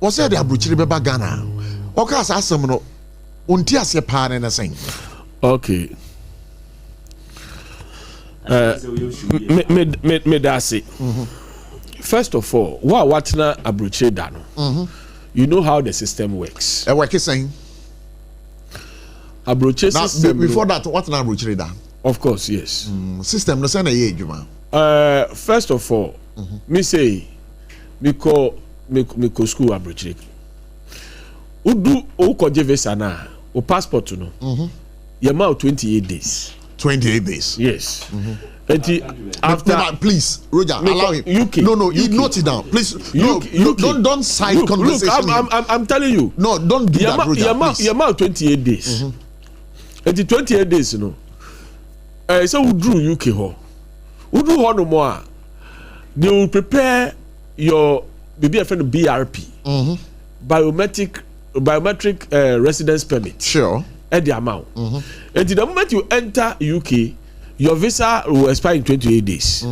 was said the abrochiri beba Ghana okay as asem no unti ase pa na sen okay me dasi first of all what na abrochiri da no you know how the system works work saying abrochiri system before that what na abrochiri da of course yes system no say na ye adwuma first of all me say me ko school abrochiri udu o ko visa na o passport no you ma 28 days 28 days yes after no, please Roger allow him UK, no UK. you note it down please UK. don't side conversation I'm telling you no don't do that Roger you ma 28 days 28 days no so we drew UK ho no more they will prepare your friend BRP biometric residence permit sure at the amount and the moment you enter UK your visa will expire in 28 days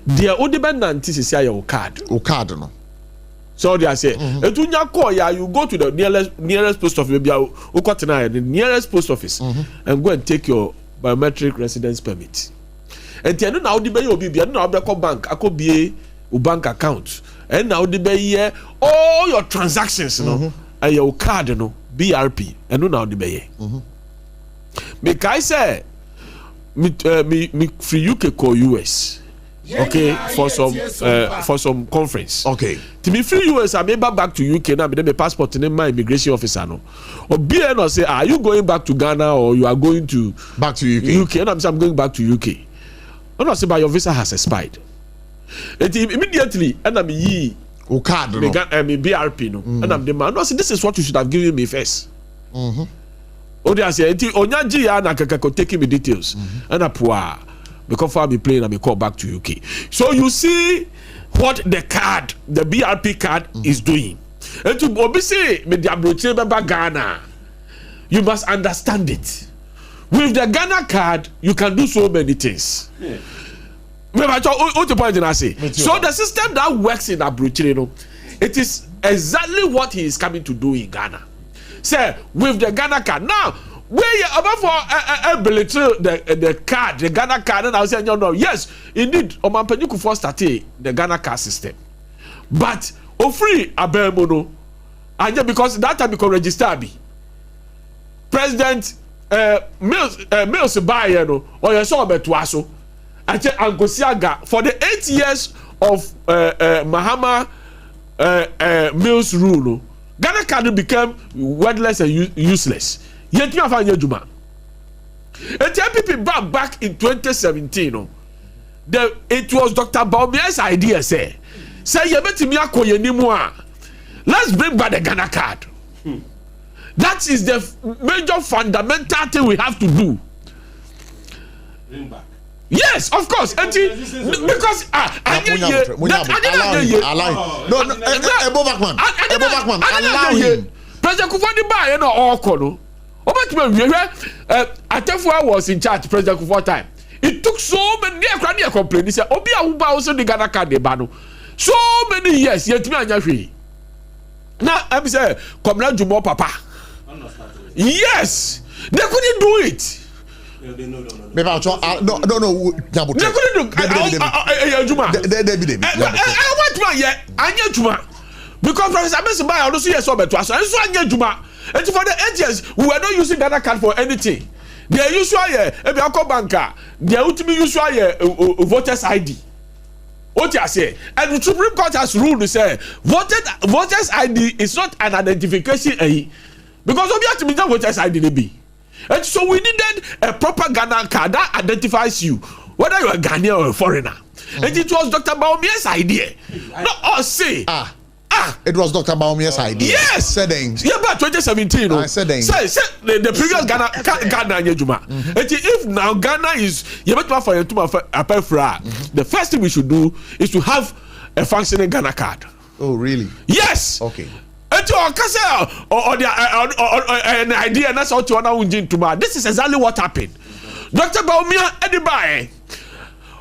their only dependent is your card no so they say you go to the nearest post office the nearest post office and go and take your biometric residence permit and you now the bank be bank account and now the all your transactions and your card BRP and now the make I say me free UK call US okay for some conference okay to me free US I may back to UK now me passport and my immigration officer no or BN say are you going back to Ghana or you are going to back to UK and I'm going back to UK no say but your visa has expired and immediately and I'm card me BRP no and I'm the man no say this is what you should have given me first oh they say onyaji ya na kakako taking me details and apua because I be playing and me call back to UK so you see what the BRP card is doing and to obviously me the abrochiri beba Ghana you must understand it with the Ghana card you can do so many things what the point I say so the system that works in abrochiri it is exactly what he is coming to do in Ghana say with the Ghana card now where you about for the card the Ghana card and I say no yes indeed Omampenyuku first started the Ghana card system but free abemono and because that time become register be President Mills buy no or you saw betwaso and Ankosiaga for the 8 years of Mahama Mills rule Ghana card became worthless and useless. Yet you have a juma. And MPP back in 2017. It was Dr. Baumia's idea. Say let's bring back the Ghana card. That is the major fundamental thing we have to do. Bring back. Yes, of course. Because allow him. President Kufuor buy no all kono. Atefua was in charge President Kufuor time. It took so many complaints. He said, Obi Awuba also the Ghana card de bano. So many years yet me anya hwe. Now I'm say Komna Jumo Papa. Yes, they couldn't do it. No. They couldn't do. because Professor Messi buy also yes so beto aso enso anya juma and for the 8 years we were not using Ghana card for anything. The usual ebi akọ banka the ultimate usual voters ID. What you say? And the Supreme Court has ruled to say voters ID is not an identification because we have to be voters ID be. And so we needed a proper Ghana card that identifies you, whether you are Ghanaian or a foreigner. And it was Dr. Baumia's idea. Not us say. It was Dr. Baumia's idea. Yes. Saying. Yeah, but 2017. Say the previous Ghana Juma. If now Ghana is the first thing we should do is to have a functioning Ghana card. Oh, really? Yes. Okay. Or an idea and that's how to tomorrow. This is exactly what happened. Dr. Baumia Edibae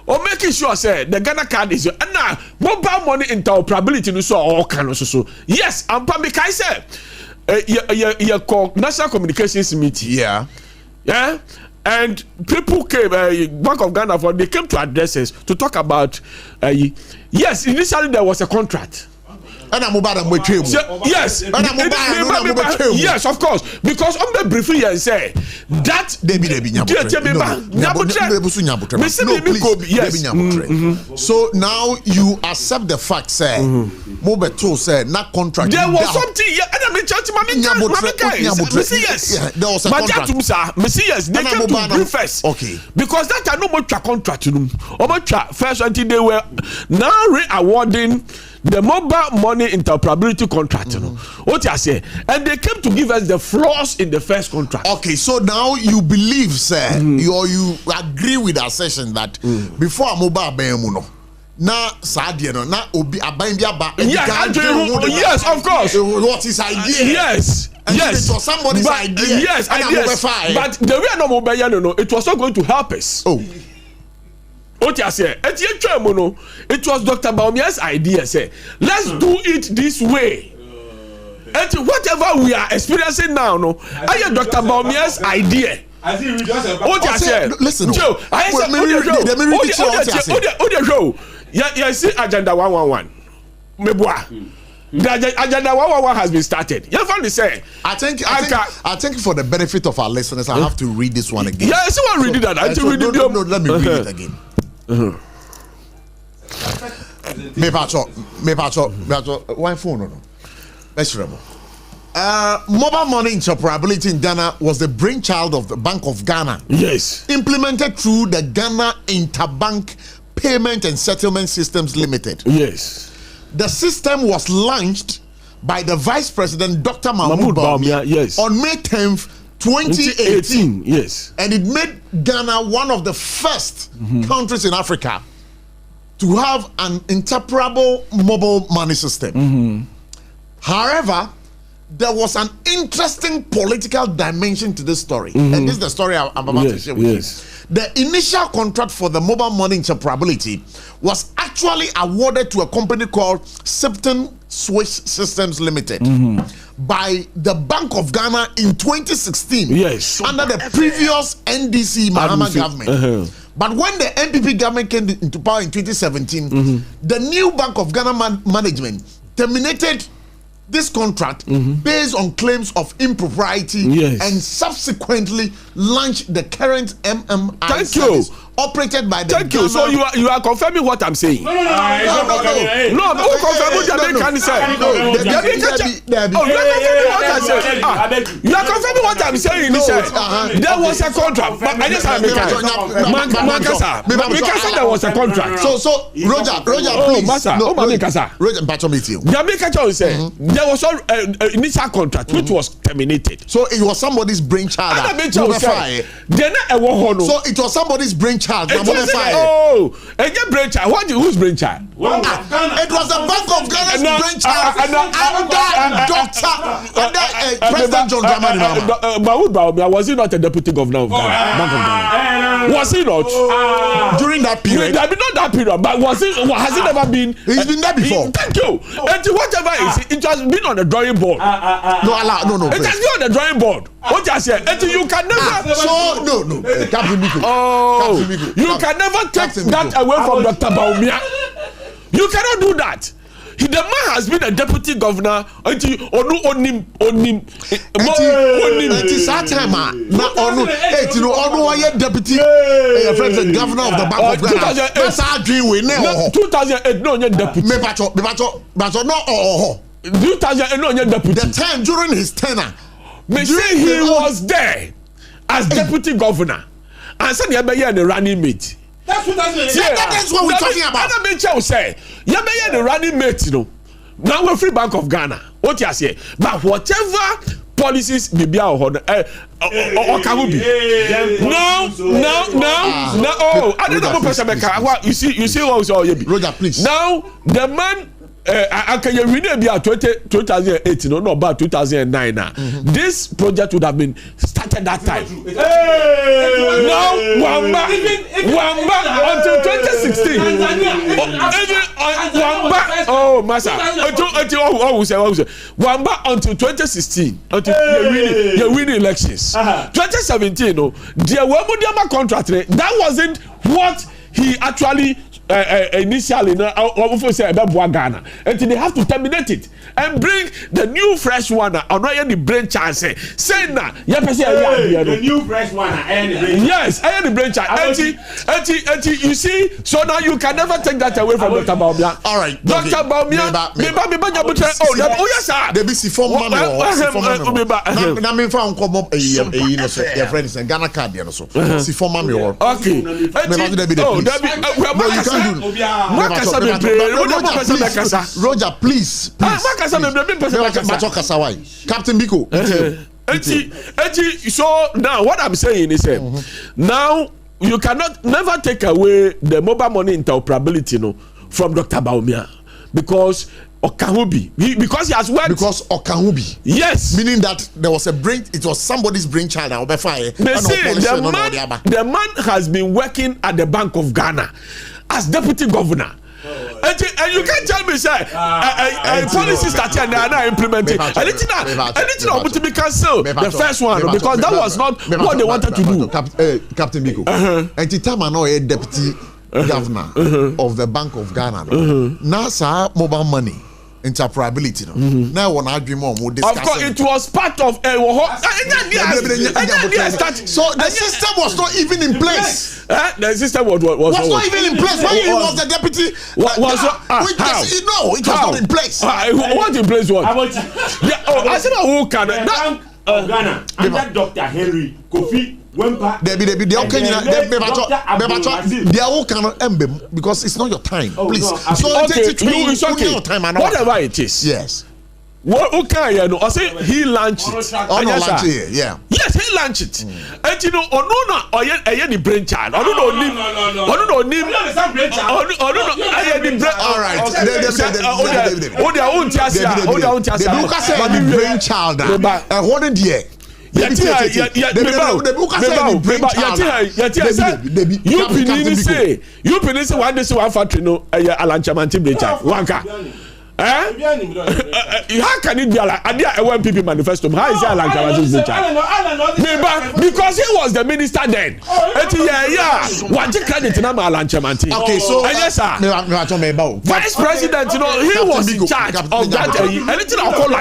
or making sure say the Ghana card is and now mobile money interoperability no so all can so. Yes, I'm probably say your national communications meeting. Yeah. Yeah. And people came, Bank of Ghana, they came to address us to talk about. Yes, initially there was a contract. And I'm about to yes, yes, of course, because on the briefing here say that so now you accept the fact, say Mobeto said not contract. There was something, yes, there was a contract. Yes, they came to brief us. Okay, because that are no more contract. First until they were now re-awarding the mobile money interoperability contract, what I say, and they came to give us the flaws in the first contract. Okay, so now you believe, sir, you agree with our session that before a mobile bemuno, na sadiano, na obi abaimbiaba. Yes, of course. What is idea? Yes. And yes, it was somebody's idea. Yes, but the way no mobile, it was not going to help us. Oh. What you say? It was Dr. Baumia's idea. Say, let's do it this way. And whatever we are experiencing now, I have Dr. Baumia's idea. What you say? Listen, Joe. I said, see agenda 111. The agenda 111 has been started. You finally say. I think for the benefit of our listeners, I have to read this one again. Yeah, someone read that. No, let me read it again. Me pacho, why phone no? Measurable. Mobile money interoperability in Ghana was the brainchild of the Bank of Ghana. Yes. Implemented through the Ghana Interbank Payment and Settlement Systems Limited. Yes. The system was launched by the Vice President Dr. Mahmoud Bawumia yes, on May 10th, 2018. Yes. And it made Ghana one of the first countries in Africa to have an interoperable mobile money system. However, there was an interesting political dimension to this story. And this is the story I'm about to share with you. The initial contract for the mobile money interoperability was actually awarded to a company called Sipton Swiss Systems Limited by the Bank of Ghana in 2016 under the previous NDC Mahama government. But when the NPP government came into power in 2017, the new Bank of Ghana management terminated this contract based on claims of impropriety and subsequently launched the current MMI service operated by the Ghana. So you are confirming what I'm saying? No. Who confirm what Jamaican said? You are confirming what I'm saying? There was a contract. But I just have Mikasa, there was a contract. So Roger, please. Roger, Jamaica said there was an initial contract which was terminated. So it was somebody's brainchild. So it was somebody's brainchild. Again brainchild. Whose brainchild? It was the Bank of Ghana's brainchild under President John Dramani Mahama. Mahmoud Bawumia, was he not a deputy governor of Ghana? Bank of Ghana. Was he not? During that period? Not that period, but has he never been? He's been there before. Thank you. And whatever it has been on the drawing board. No. It has been on the drawing board. What I said, you can never. No. Captain Miko. You can never take that away from Dr. Bawumia. You cannot do that. the man has been a deputy governor until onim. It's that time, na onu. You know, onu deputy president governor of the Bank of Ghana. That's our dream. We know. 2008 no deputy. Me bacho no. 2008 no deputy. The time during his tenure. Me say he was there as deputy governor, and said he be the running mate. That's 2008. That's what we're talking about. Anna Mitchell say, you be the running mate, you know. Now we're Free Bank of Ghana. What you say? But whatever policies be or can we be? No. Oh, I don't know person make. You see what was all you be. Roger, please. Now the man. I can you read about 2008, no, about 2009 now. This project would have been started that time. No, Wamba until 2016. Wamba, oh, Massa, until Wamba until 2016, until you win elections. 2017, no, the Wamba contract that wasn't what he actually. Initially, Ghana, until they have to terminate it and bring the new fresh one on any brain chance. Saying that, the new fresh one, yes, I am the brain chance. You see, so now you can never take that away from Dr. Baumia. All right, Dr. Baumia, oh, yes, sir. They be si form money or na me found come up your friends and Ghana card there so si form money or okay. No, you can't. Roger, please. Captain Biko. So now what I'm saying is now you cannot never take away the mobile money interoperability, no, from Dr. Baumia because Okahubi, because he has worked. Because Okahubi. Yes. Meaning that there was it was somebody's brainchild. The man has been working at the Bank of Ghana as deputy governor. And you can't tell me, sir, policies that are now implementing. Anything to be cancelled. The first one, because that was not what they wanted to do. Captain Biko. And the time I know a deputy governor of the Bank of Ghana. Now, sir, mobile money. Interoperability. Now, when I dream more, we'll discuss. Of course, it was part of a. So the system was not even in place. The system was not even in place. When he was the deputy, it was not in place. What in place was? I said, who can Ghana under Dr. Henry Kofi. They all cannot emblem because it's not your time. Please. No, so it's okay. Your time whatever it is. Yes. What okay, you know, I say he launched it. Yeah. Yes, he launched it. And you know, any brainchild. I don't know. All right. You say one day so one factory no Alanchamanti brainchild. Wanka. How can it be like a MPP manifesto? How is it like because he was the minister then. What you credit in Alanchamanti? Okay, so yes, sir. Vice President, you know, he was in charge of that. Anything I call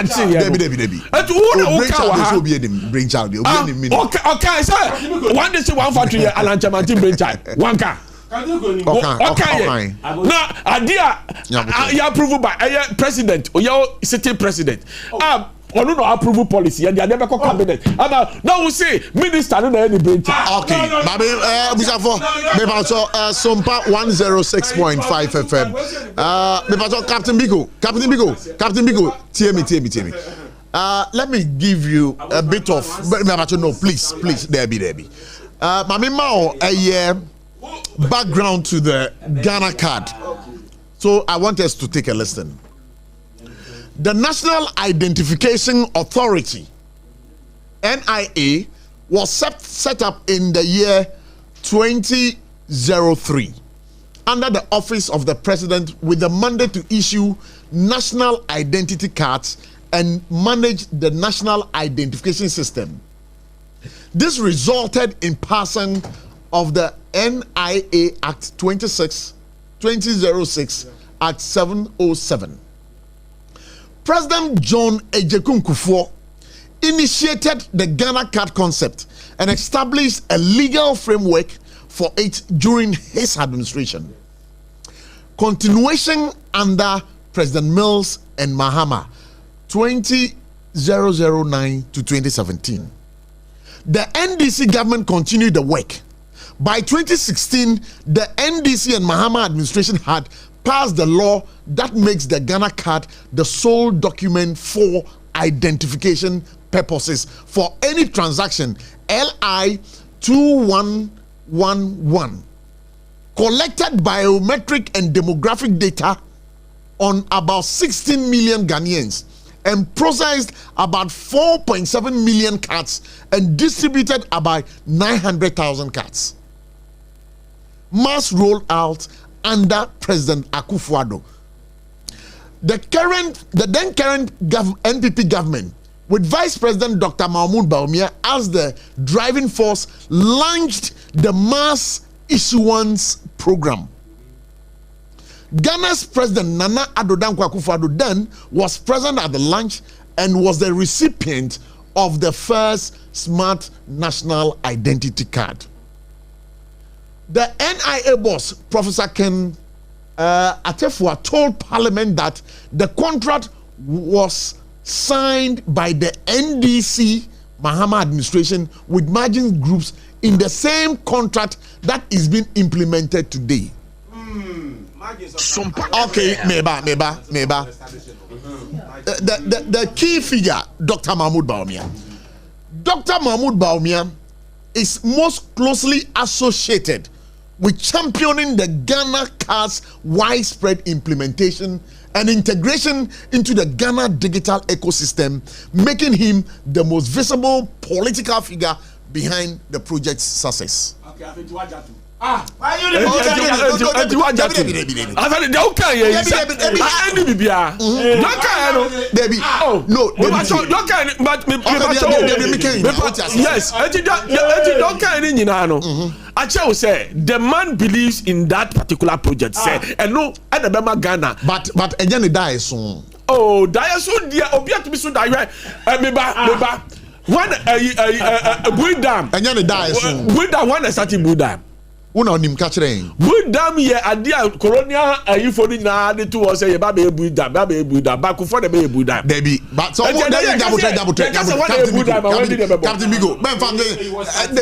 okay, sir. One day, one factory Alanchamanti brainchild. Wanka. Okay. Now, idea you approved by president or your city president. Or no approval policy and they never call cabinet. Now we say minister no any brain. Okay, baby, maybe also SOMPA 106.5 FM. Maybe also Captain Biko, tear me. Let me give you a bit of. No, please, there be. Mami Mao, a year. Background to the Ghana card. So I want us to take a listen. The National Identification Authority, NIA, was set up in the year 2003 under the office of the president with the mandate to issue national identity cards and manage the national identification system. This resulted in passing of the NIA Act 2006 Act 707. President John Ejekun Kufuor initiated the Ghana card concept and established a legal framework for it during his administration. Continuation under President Mills and Mahama 2009 to 2017. The NDC government continued the work. By 2016, the NDC and Mahama administration had passed the law that makes the Ghana card the sole document for identification purposes for any transaction LI 2111. Collected biometric and demographic data on about 16 million Ghanaians and processed about 4.7 million cards and distributed about 900,000 cards. Mass rollout under President Akufo-Addo. The then current NPP government, with Vice President Dr. Mahmoud Bawumia as the driving force, launched the mass issuance program. Ghana's President Nana Addo Dankwa Akufo-Addo then was present at the launch and was the recipient of the first smart national identity card. The NIA boss, Professor Ken Atefua, told Parliament that the contract was signed by the NDC Mahama administration with margin groups in the same contract that is being implemented today. Okay, meba. The key figure, Dr. Mahmoud Bawumia. Dr. Mahmoud Bawumia is most closely associated with championing the Ghana card's widespread implementation and integration into the Ghana digital ecosystem, making him the most visible political figure behind the project's success. The man believes in that particular project. And no, at the Bama Ghana. But again, it dies soon. Oh, dies soon, dear. Obia to be so direct. Meba. When Buddha, and then die soon. Buddha, when I started Buddha. Una nim catching. Buddha, yeah, idea colonial, you for the na the two or say, Baby Buddha, back for the baby Buddha. Baby, but so double check. Captain Bigo, Ben family,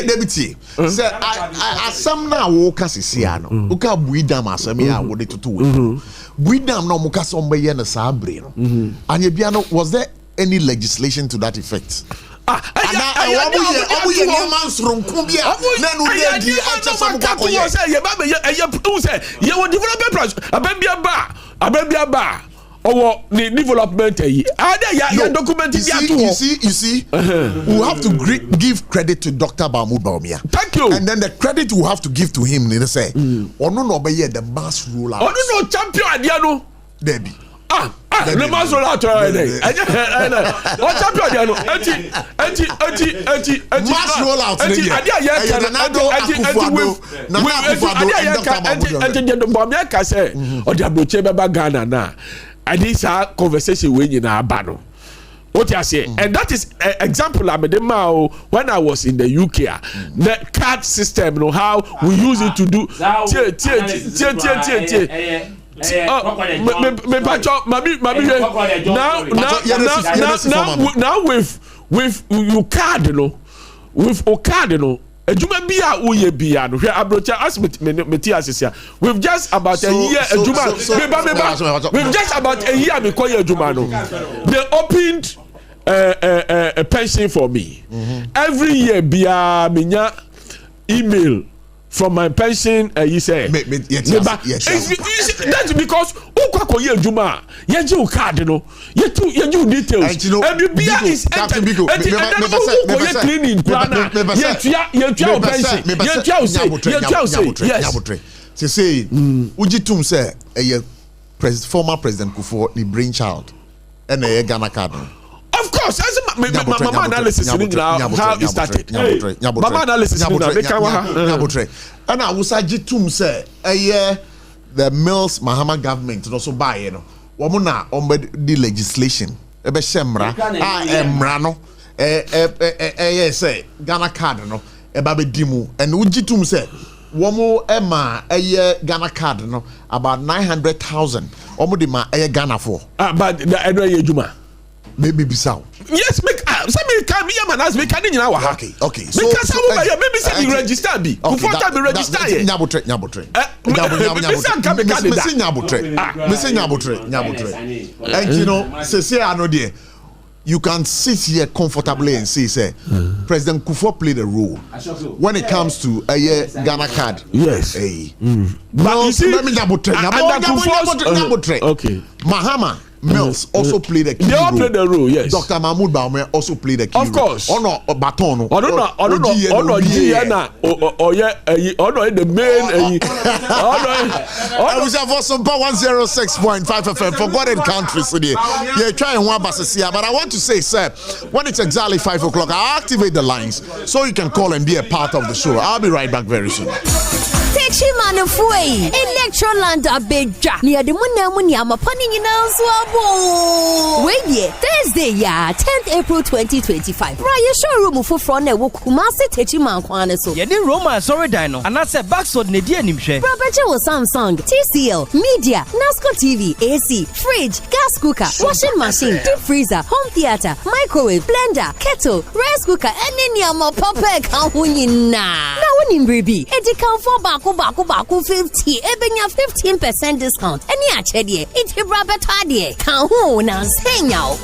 Deputy. Say, I some now walk as Siano. Uka Buddha, Masamia, what it to do. Buddha, no Mukasombe and a Sabre. And Yabiano, was there any legislation to that effect? Development. You see, we have to give credit to Dr. Mahmoud Bawumia. Thank you. And then the credit we have to give to him, they say, or no, the mass rollout. Oh no, champion Adiano. Debbie. The mass rollout. What's up, Adiano? Mass rollout. And this conversation when you know about what you say, and that is an example. When I was in the UK, the card system, you know how we use it to do. Now with you card, you know, with a card, you know. We've just about a year. We've just about a year before they opened a pension for me. Every year, Bia Minya email from my pension. You say that's because Juma, you card, you know, you details. And you Bia is cleaning planner. Say, Ujitum say, former President Kufuor, the brainchild, and a Ghana card. Of course, as my analysis how it started. Mama analysis and I was Jitum say, the Mills Mahama government also buy, you know, womuna the legislation ebe shemra emra no say Ghana card no eba be dimu and ujitum say womo ema Ghana card no about 900,000 omo di ma Ghana for but I know you juma maybe bisau yes make some can be man as make any na wa okay so maybe say you register be before time be register here nyabotre and you know say I know there you can sit here comfortably and say President Kufuor played a role when it comes to Ghana card. Yes. But you see, let me okay. Mahama Mills also played a key role. They all played a role, yes. Dr. Mahmoud Baume also played a key role. Of course. Oh no, Batono. Oh no, the main. I was for SOMPA 106.5 FM. Forgotten countries today. Yeah, trying one basis here, but I want to say, sir, when it's exactly 5 o'clock, I activate the lines so you can call and be a part of the show. I'll be right back very soon. Techimano Fui, Electroland Abeja, near the Munamuni, Punning in Answabo. Wait, Thursday, 10th April 2025. Raya showroom for front Kumasi Techiman Kwanaso. Yedi Roma, sorry, Dino, and I said backsword Nidia Nimshe. Rabaja was Samsung, TCL, Media, NASCO TV, AC, fridge, gas cooker, washing machine, deep freezer, home theater, microwave, blender, kettle, rice cooker, and any more papa kahunina. Now, when in Bribi, Edicam for Baku 50, Ebenya 15% discount. And ya chedie, it's a rabbit idea. Kahuna, say now.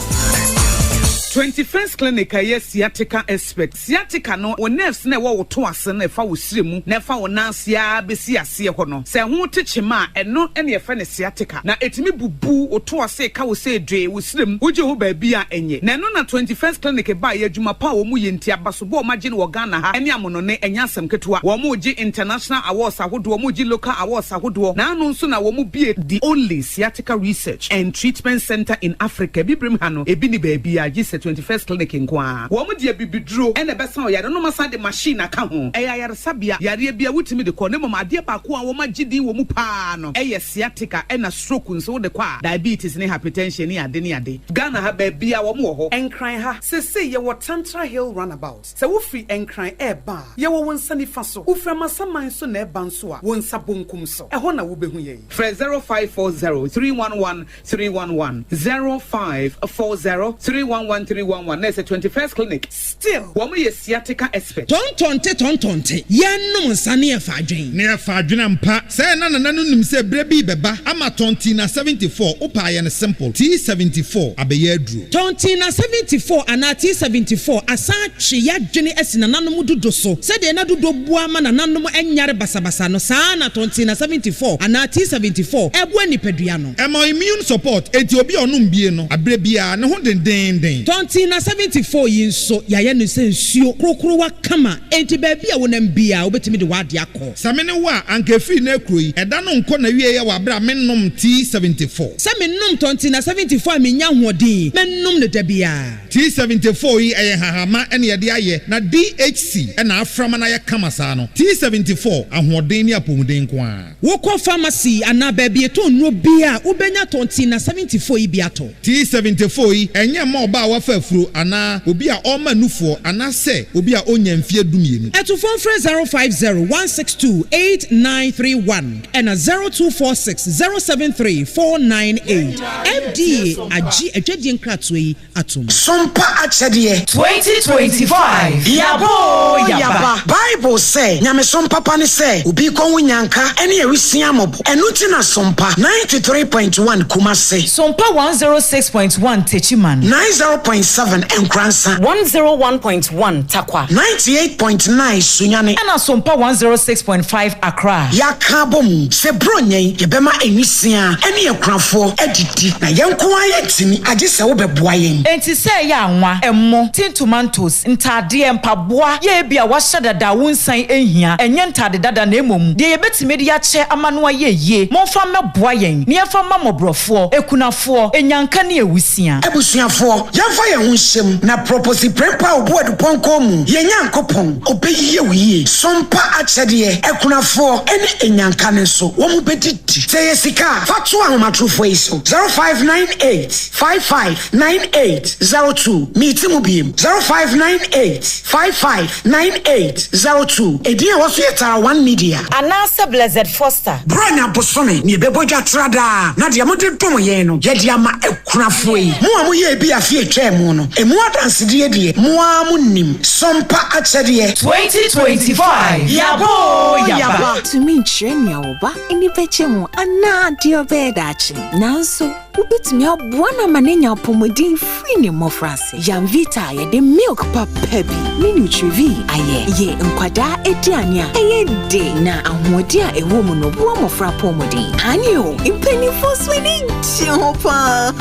21st clinic aye sciatica expert sciatica no o nerves na wo to ase na fa wo siremu na fa wo nansia besi ase ho no se ho techema eno ene ye fa ne sciatica na etimi bubu o to ase ka wo se dwe wo siremu wo je ho ba bia enye na no na 21st clinic ba ye adwuma pa wo mu ye ntia baso bo ma je ne wo Ghana ha ene amono ne enya asem ketewa wo mu je international awards ahodo wo mu je local awards ahodo na no nso na wo mu bie the only sciatica research and treatment center in Africa bibrim ha no ebi ni ba bia je 21st clinic in Kwa. Woman dear bibidro and the best ya no masa de machine account. Eya sabia yare bia wutimi de konemo ma de ba ko wo magidi wo mu pa no. Eya sciatica and a stroke nso de kwa. Diabetes ne hypertension ne ade ne ade. Ghana ha ba bia wo mu ho. Enkran ha. Se ye wo Tantra Hill roundabout. Se wo free enkran e ba. Ye wo wonsa ni fa so. Wo fra masaman so na e ban so a. Wonsa bonkum so. E ho na wo behu ye. Fra 0540 311 311 0540 311 311. There's a 21st clinic. Still, woman is sciatica expert. Tontonte. Yanum sani afadwen. Ne afadwen ampa. Say na num say brebi beba. Ama tontina 74. Opa ya simple. T74 abeye dru. Tontina 74 ana T74 asa twe ya dwene esina nanom dudo so. Say de na dudo bua ma nanom enyare basabasa no sa na tontina 74 ana T74 ebo nipadua no. Ema immune support enti obi onum bie no. Abrebia ne ho den. Tontina 74 yinso yaye no sensuo krokrowa kama enti ba bia wonam bia obetimi de wade akọ samene wa ankefi na kroi eda no nko na wie ye wa bra mennom T74 samennom tontina 74 menya hoden mennom ne da bia T74 yi eye hahama ene ye de aye na DHC ena aframa na ye kama sa no T74 ahoden ni apomuden ko a wokọ pharmacy ana ba bia to no bia ubenya tontina 74 yi bia to T74 yi enye ma oba wa fafuro ana obi a oma nufo ana se obi a onya mfie dumienu eto phone 05016289931 and 0246073498 MD agi adwadi nkratoi atom SOMPA achedie 2025 yaba Bible say nyame SOMPA pani say obi konwo nyanka ene ewisia mobo enuti na SOMPA 93.1 Kumase SOMPA 106.1 Techiman 90.7 Enkransa 101.1 Takwa 98.9 Sunyane and SOMPA 106.5 Accra yakabom se bronye yebema enisia ene ekranfo edidi na yenko ayetini age se wo beboa yen enti se ya anwa emmo tin tomatoes ntade empaboa ye bia wa hyadada wonsan ehia enye ntade dada na emom de yebetime de ya che amanoa ye monfa meboa yen ne yefa mamobrofo ekunafo enyanka ne ewusia ebusuafo yefa ye hunshim na proposi prempa obu aduponko mu ye nyankopon obeyiye wiye sompa achede ekunafo ene enyanka ne so wo mu bedidi say yesika fatu ahomatrofo iso 0598559802 meeti mu biem 0598559802 edie wo so yetara one media anasa blessed foster branya bosome ni bebodwa trada na dia mode dom ye no ye dia ma ekunafo yi mu amoye bi afie etwemu no emu adanse die mu amunim sompa achede 2025 yaba to me chenya oba ini peche mu ana dio bedachi nanso ubitimi abwana manenya pomodin free ni mofrase Yamvita ye de milk papa bi ni nutrivi aye ye nkwada ediane a eye de na ahode a ewo mu no bo mofra pomodin anyo impeni fosweni chopa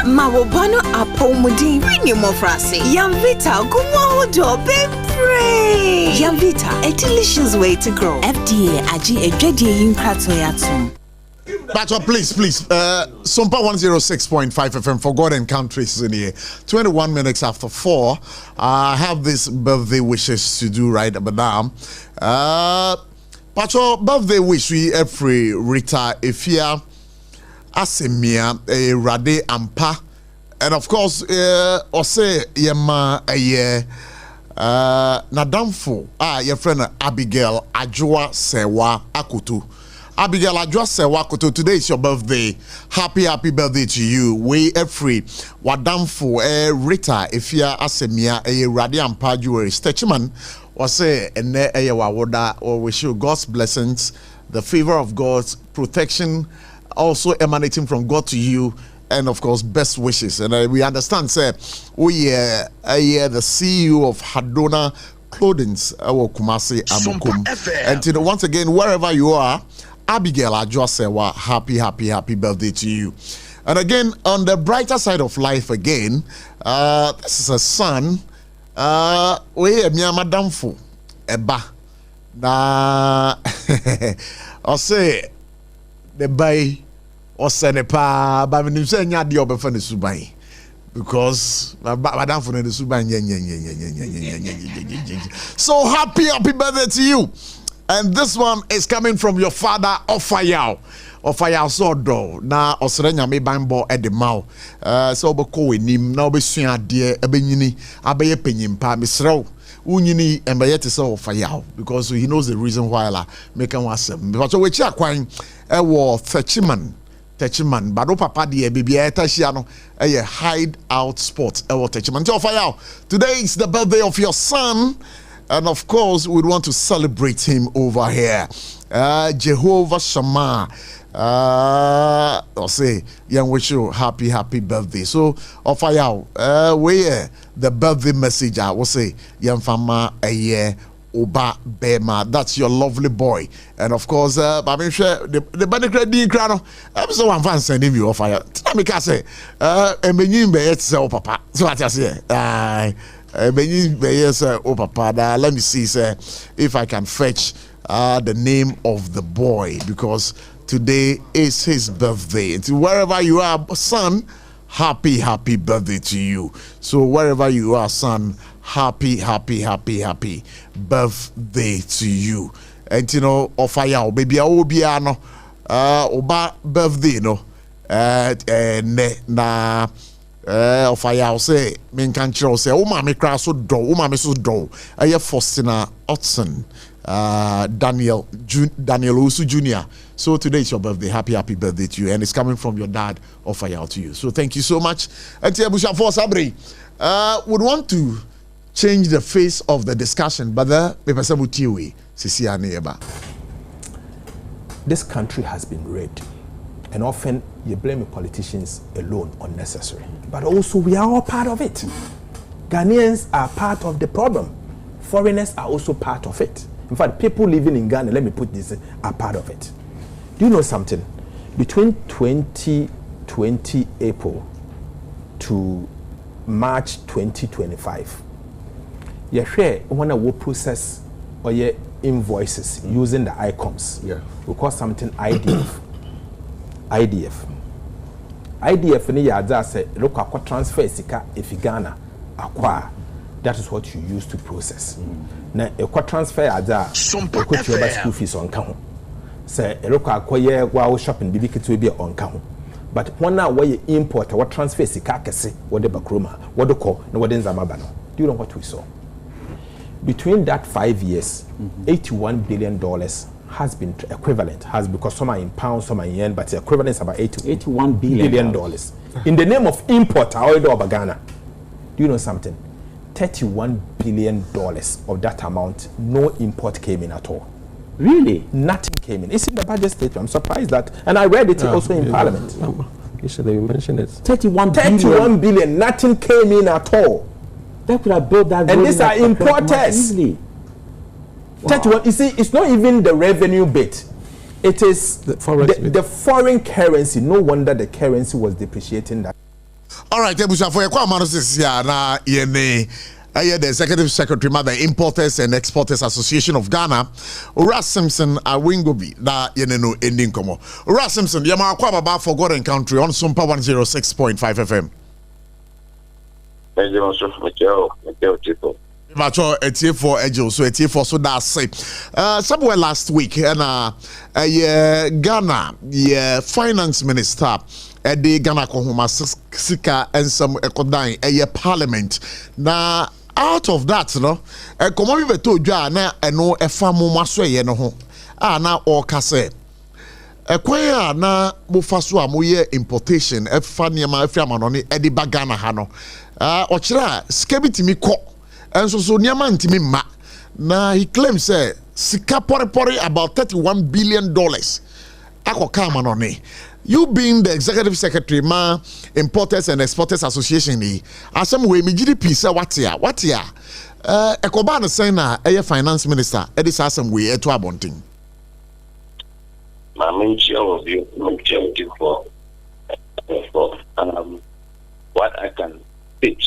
Mawobano apomudin free mofrase Yamvita gumo do bebre Yamvita a delicious way to grow FDA aji ejwedie yinkrato yatum. Bacho, please. SOMPA 106.5 FM for God and countries in here. 21 minutes after 4. I have this birthday wishes to do right about now. Bacho, birthday wish we every Rita Efia Asemia Rade Ampa. And of course, Ose Yema Nadamfo, your friend Abigail Ajwa Sewa Akutu. Abigail Ajwa Sewa Akutu, today is your birthday. Happy birthday to you. We free. Wadamfo Rita Efia Asemia Rade Ampa Jewelry Stechman Ose Ene Wawoda, or wish you God's blessings, the favor of God's protection also emanating from God to you. And of course, best wishes. And we understand, sir, we are the CEO of Hadona Clothings, our Kumasi Amukum. And once again, wherever you are, Abigail Ajwa Sewa, happy birthday to you. And again, on the brighter side of life, again, this is a son. We are Madam Fu Eba. Na, I'll say the bay. Or send a pa, but when you say nya di obefa ne suban because madam for the suban. So happy birthday to you. And this one is coming from your father Ofayao so do na osrenya me banbo e de maw so obeko wenim na obesua de ebenyini abeye penyimpa mesrew unyini embeyete so Ofayao because he knows the reason why la make am wasem because we chi akwan e wo Techiman, but no papa dear baby Tashiano, a hide out spot. Techiman. Today is the birthday of your son, and of course, we'd want to celebrate him over here. Jehovah Shammah. I'll say, young wish you happy birthday. So, where the birthday message, I will say, young fama a year. Oba Bema, that's your lovely boy, and of course, I'm sure the body credit crano. I'm so one fan sending you off fire. I say, and benin be so papa. So what I say, benin be papa. Let me see, sir, if I can fetch the name of the boy because today is his birthday. And wherever you are, son, happy birthday to you. So wherever you are, son, happy birthday to you. And you know, Ofayao, baby, I will be no oba birthday no na Ofayao say men can say oh mama cry so do I have Faustina Otson Daniel Usu Jr. So today is your birthday. Happy birthday to you, and it's coming from your dad Ofayao to you. So thank you so much. And Busha for Sabri would want to change the face of the discussion, but this country has been raped, and often you blame the politicians alone unnecessary. But also we are all part of it. Ghanaians are part of the problem. Foreigners are also part of it. In fact, people living in Ghana, let me put this, are part of it. Do you know something? Between 2020 April to March 2025, you share when I will process or your invoices using the ICOMs. Yeah. We call something IDF. IDF ni ya adza say look akwa transfer sika efi Ghana akwa. That is what you use to process. Now, a transfer adza SOMPA FL school fees on count. Say look akwa wa shopping bibi kitu be on count. But one now where you import what transfer sika kese what the bakroma what the call no what nzama no. Do you know what we saw? Between that 5 years, $81 billion has been equivalent, because some are in pounds, some are in yen, but the equivalent is about $81 billion. In the name of import, oil of Ghana. Do you know something? $31 billion of that amount, no import came in at all. Really? Nothing came in. It's in the budget statement. I'm surprised that, and I read it also in Parliament. You should have mentioned it. 31 billion, nothing came in at all. They could have built that. And these are importers. Wow. 31, you see, it's not even the revenue bit. It is the foreign currency. No wonder the currency was depreciating that. All right, Ebusha, for your comments, na yene. The Executive Secretary, the Importers and Exporters Association of Ghana, Ura Simpson, Awingobi, na yeneno ending komo. Ura Simpson, yama kwa baba forgotten country on SOMPA 106.5 FM. Macho etie for ejo so etie for so that say somewhere last week and Ghana finance minister the Ghana kohoma sika and some ekodan parliament na out of that no komo bi beto dwa na eno efa mo maso ye no ho na o kase ekwan na mo fa so a mo ye importation efa niam afia manoni edi ba Ghana ha no ochira skebitimi ko enso so niam ntimi ma na he claims say sika pori about $31 billion akoka manoni. You being the executive secretary, ma Importers and Exporters Association, asem we mi GDP say what ya? Ekoba na say na eye finance minister, e dis asem we eto abonting. Ma mention for what I can speak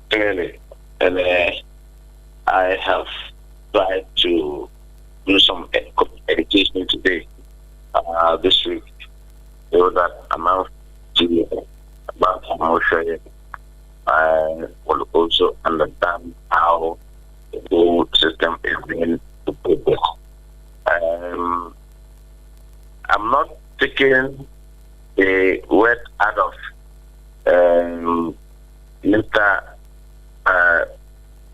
clearly, and I have tried to do some education today, this week. So that amount to about emotion, I will also understand how the whole system is being put. I'm not taking the word out of Mr.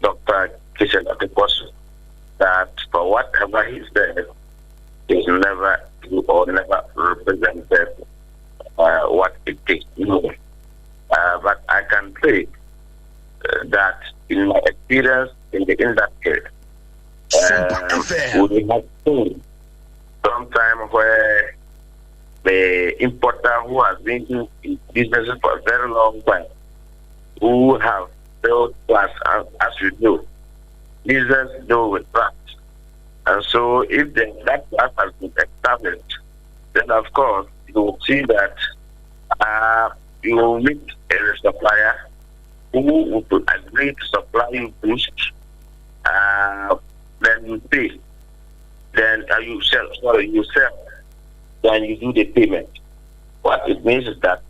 Dr. Kishan Ateposu that for whatever he said is never or never represented what it takes. But I can say that in my experience in the industry, we have seen some time where the importer who has been in business for a very long time, who have built us, as you know, business do with trust. And so if that trust has been established, then of course you will see that you will meet a supplier who will agree to supply you goods, then you pay, then you sell, then you do the payment. What it means is that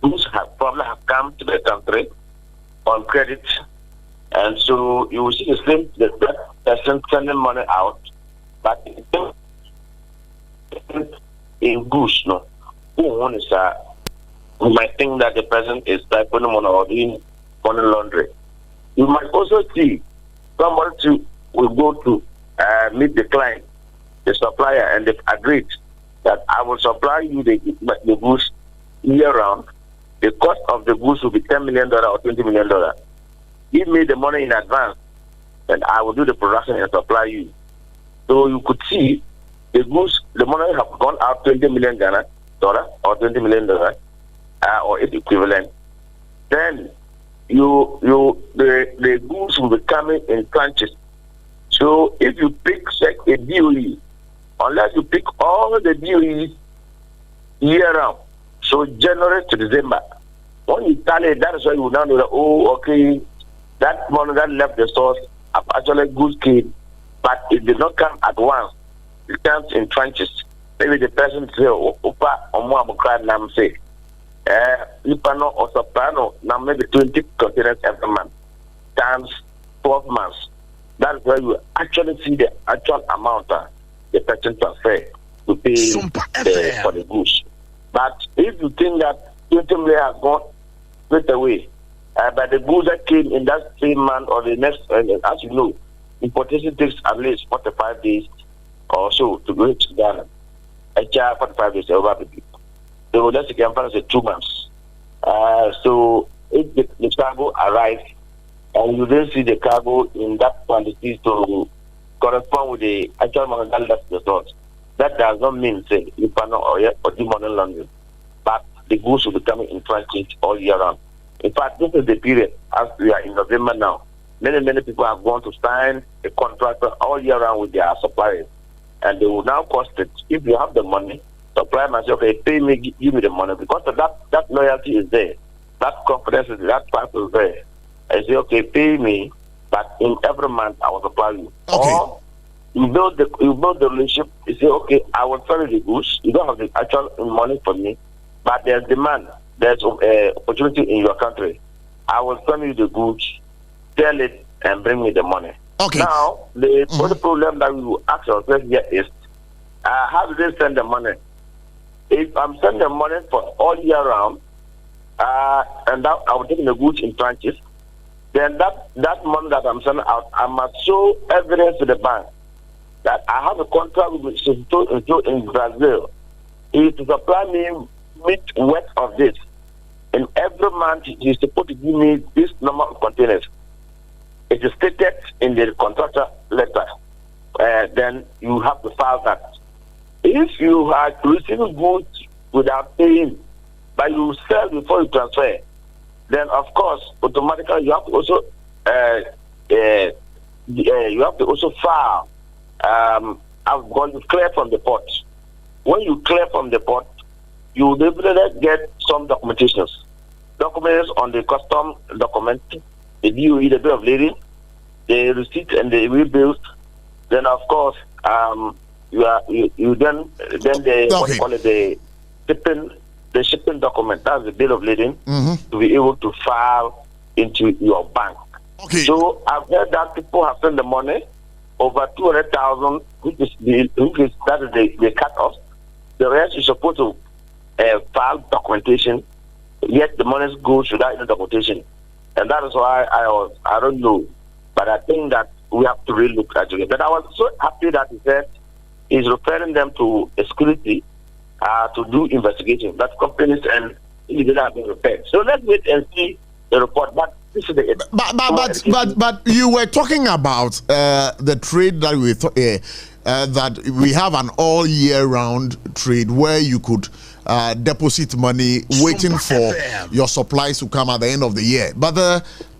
goods probably have come to the country on credit, and so you will see the same that person sending money out, but in goods, no. One is you might think that the person is typing money or doing money laundering. You might also see somebody will go to meet the client, the supplier, and they've agreed that I will supply you the goods year round. The cost of the goods will be $10 million or $20 million. Give me the money in advance, and I will do the production and supply you. So you could see the goods, the money have gone out $20 million or $20 million or its equivalent. Then the goods will be coming in tranches. So if you pick a DOE, unless you pick all the DOEs year round, so January to December, when you tally, that is why you will now know that, oh, okay, that money that left the source have actually goods came, but it did not come at once. It comes in tranches. Maybe the person say, Opa, Omo Abukra Nam say. Lipano or Soprano, now maybe 20 containers every month, times 12 months. That's where you actually see the actual amount the person transfer to pay for the goods. But if you think that 20 million has gone straight away, but the goods that came in that same month or the next, as you know, importation takes at least 45 days or so to go to Ghana. 45 days over the people. So let's say 2 months. So if the cargo arrives and you don't see the cargo in that quantity to correspond with the actual money that's the source, that does not mean say you cannot or do money laundering, but the goods will be coming in transit all year round. In fact, this is the period as we are in November now. Many people have gone to sign a contract all year round with their suppliers, and they will now cost it. If you have the money, supplier must say, okay, pay me, give me the money, because that loyalty is there, that confidence is there, that trust is there. I say, okay, pay me, but in every month I will supply you. Okay. Or you build the relationship. You say, okay, I will sell you the goods. You don't have the actual money for me, but there's demand, there's opportunity in your country. I will sell you the goods, sell it, and bring me the money. Okay. Now, the only problem that we will ask ourselves here is, how do they send the money? If I'm sending the money for all year round, and that I'm taking the goods in tranches, then that money that I'm sending out, I must show evidence to the bank that I have a contract with Sarfo in Brazil. It to supply me meat worth of this. And every month he's supposed to give me this number of containers. It is stated in the contractor letter. Then you have to file that. If you are receiving goods without paying, but you sell before you transfer, then of course automatically you have to also file. I've gone to clear from the port. When you clear from the port, you will definitely get some documents on the custom document, the DOE, the bill of lading, the receipt and the rebills. Then of course you then the what you call it, the shipping document, that's the bill of lading, to be able to file into your bank. Okay. So I've heard that people have sent the money over 200,000, which is the cut-off. The rest is supposed to file documentation, yet the money goes without any documentation, and that is why I don't know, but I think that we have to really look at it. But I was so happy that he said he's referring them to a security to do investigation. That companies and individuals have been repaired. So let's wait and see the report. But this is the but you were talking about the trade that that we have an all year round trade where you could deposit money waiting for your supplies to come at the end of the year. But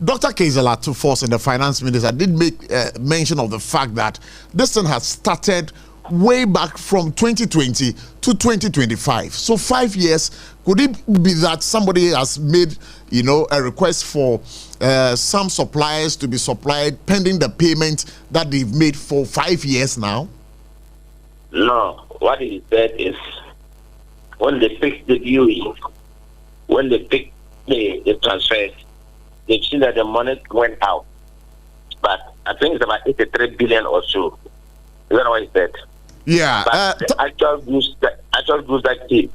Dr. Kezela Tufos and the finance minister did make mention of the fact that this thing has started way back from 2020 to 2025. So 5 years. Could it be that somebody has made, a request for some suppliers to be supplied pending the payment that they've made for 5 years now? No. What he said is, when they pick the DOE, when they pick the transfers, they've seen that the money went out. But I think it's about 83 billion or so. You know what he said? Yeah. But the actual goods that came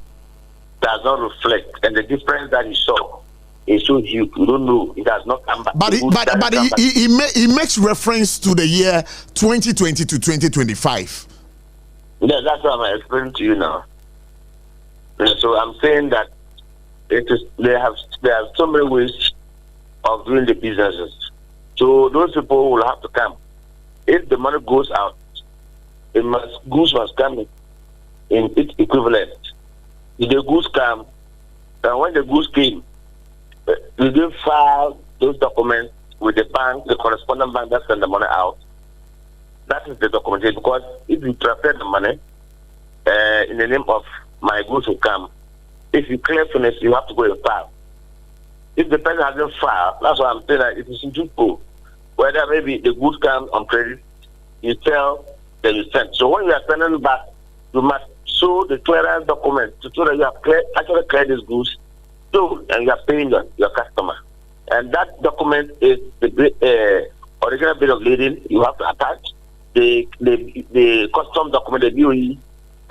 does not reflect, and the difference that you saw is so huge. You don't know. It has not come back. But he makes reference to the year 2020 to 2025. Yeah, that's what I'm explaining to you now. And so I'm saying that there are so many ways of doing the businesses. So those people will have to come. If the money goes out, goods must come in its equivalent. If the goods come, and when the goods came, we will file those documents with the bank, the correspondent bank that send the money out. That is the documentation, because if you transfer the money in the name of my goods will come, if you clear finish, you have to go and file. If the person hasn't filed, that's why I'm saying that it is truthful. Whether maybe the goods come on credit, you tell, then you send. So when you are sending back, you must show the clearance document to show that you have actually cleared these goods told and you are paying your customer. And that document is the original bill of lading. You have to attach the custom document, the BOE,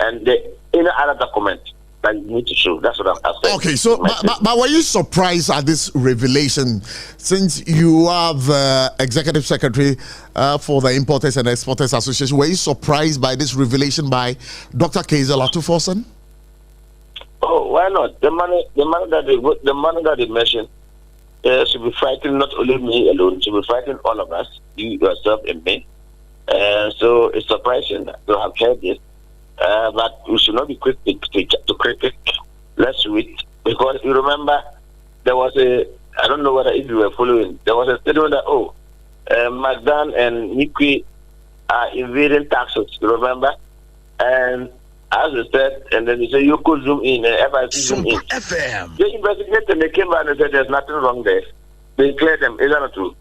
and any other document that you need to show. That's what I'm saying. Okay, so but were you surprised at this revelation, since you are the executive secretary for the Importers and Exporters Association? Were you surprised by this revelation by Dr. Kaiser Latufosen? Oh, why not? The money that they mentioned should be frightening not only me alone, should be frightening all of us, you yourself and me. So it's surprising to have heard this. But we should not be quick to critic. Let's wait. Because you remember, there was I don't know whether if you were following, there was a statement that, Magdan and Nikki are evading taxes, you remember? And as I said, and then they say, you could zoom in, and FIC zoom in. FM. They investigated and they came back and said, there's nothing wrong there. They cleared them. Is that not true?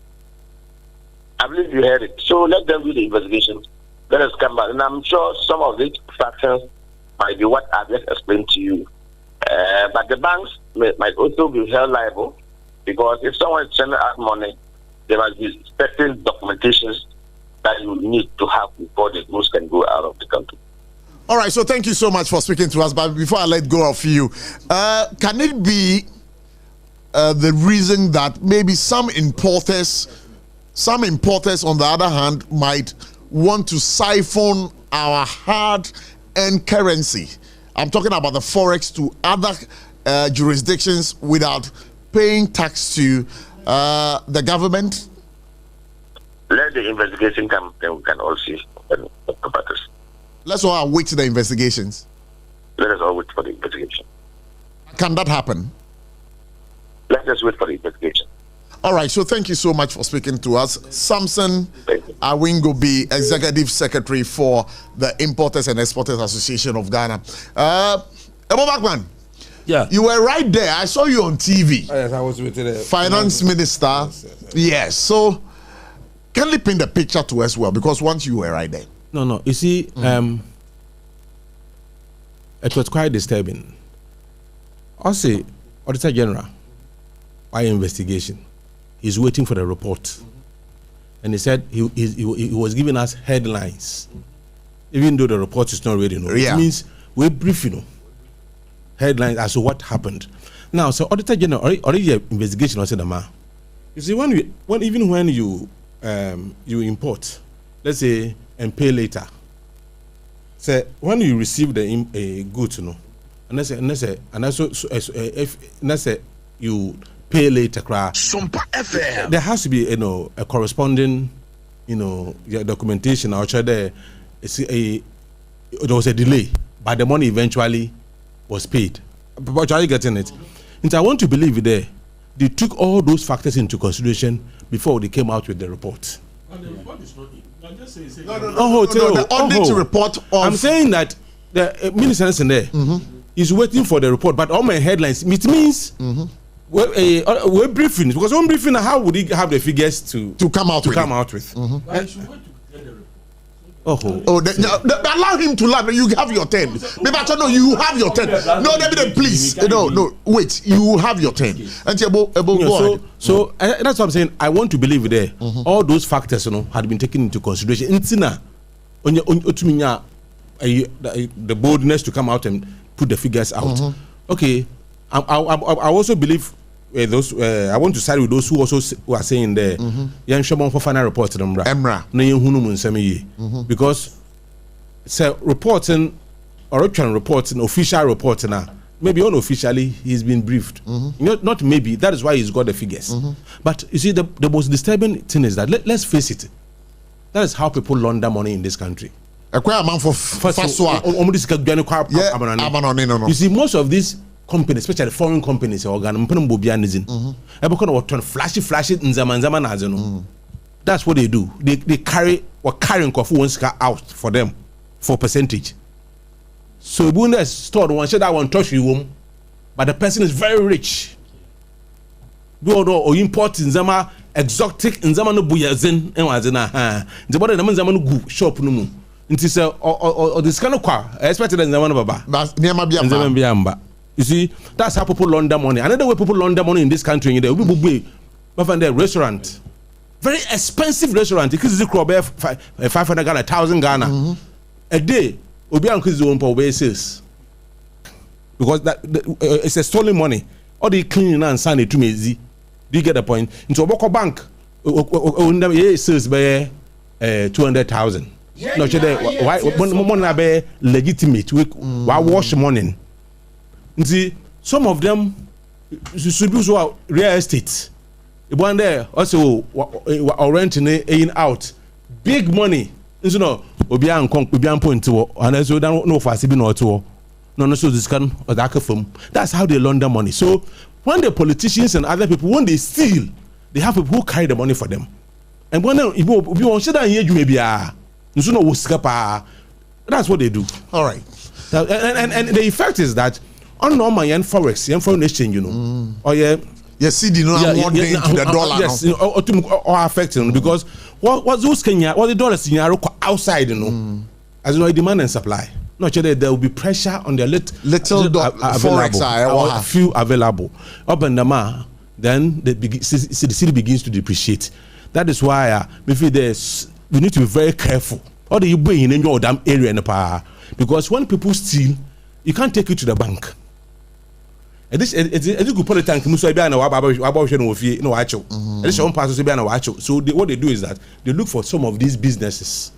I believe you heard it. So let them do the investigation. Let us come back. And I'm sure some of these factors might be what I've just explained to you. But the banks might also be held liable, because if someone is sending out money, there must be certain documentations that you need to have before the goods can go out of the country. All right, so thank you so much for speaking to us. But before I let go of you, can it be the reason that maybe some importers, on the other hand, might want to siphon our hard-earned currency? I'm talking about the forex to other jurisdictions without paying tax to the government? Let the investigation come, then we can all see the matters. Let's all await the investigations. Let us all wait for the investigation. Can that happen? Let us wait for the investigation. All right, so thank you so much for speaking to us. Samson Awingobi, Executive Secretary for the Importers and Exporters Association of Ghana. Ebo Bakman, yeah, you were right there. I saw you on TV. Oh, yes, I was with the Finance Minister. Yes. So, can you paint the picture to us well? Because once you were right there. No. You see, it was quite disturbing. I say, Auditor General, by investigation, he's waiting for the report, and he said he was giving us headlines, even though the report is not ready. Yeah. It means we're briefing, headlines as to what happened. Now, so Auditor General already investigation also the man. You see, when you import, let's say, and pay later. Say when you receive the goods, unless you pay later, SOMPA FM. There has to be a corresponding your documentation. Or there was a delay, but the money eventually was paid. But are you getting it? And I want to believe they took all those factors into consideration before they came out with the report. And the report is not in. No, the audit report of... I'm saying that the minister is in there. He's waiting for the report, but all my headlines, it means we're briefing, because one briefing, how would he have the figures to come out with? Allow him to laugh. You have your 10. Maybe I don't know. You have your 10. No, please. No. Wait. You have your 10. And so that's what I'm saying. I want to believe there. All those factors, had been taken into consideration. The boldness to come out and put the figures out. Okay. I also believe those. I want to side with those who are saying there. For final report to them. Because reporting official reporting now. Maybe unofficially he's been briefed. Not maybe. That is why he's got the figures. But you see, the most disturbing thing is that let's face it. That is how people launder money in this country. You see, most of these companies, especially foreign companies, flashy that's what they do. They carry out for them for percentage. So when they stored one, that one touch you, but the person is very rich. Do import in Zama exotic in Zama no buyazin and wazina. The body the Zama no shop no mu. It is or this kind of car expected in Zama baba. But Niama Biamba. You see, that's how people launder money. Another way people launder money in this country, you know, we find a restaurant, very expensive restaurant. It is 500 Ghana, 1,000 Ghana a day. Obi increase the own sales because it's a stolen money. All the cleaning and signing too easy. Do you get the point? Into a Boko bank, sales by 200,000. No, why money be legitimate? Why wash money? See, some of them should be so real estate. One there also renting in out big money. You know, obian point to and so don't know for sibi no to no so this can or that from. That's how they launder money. So when the politicians and other people when they steal, they have people who carry the money for them. And when you want to hear you maybe you know that's what they do. All right. And the effect is that on normal yen forex, yen foreign exchange, you know, or CD no more into the dollar. Yes, or affecting because what those Kenya, what the dollars in outside, you know, as you know, demand and supply. Not sure there will be pressure on the little forex few available. Up and down, then the city begins to depreciate. That is why we need to be very careful. Or you bring in your damn area in the power because when people steal, you can't take it to the bank. It's a good politics. So what they do is that they look for some of these businesses.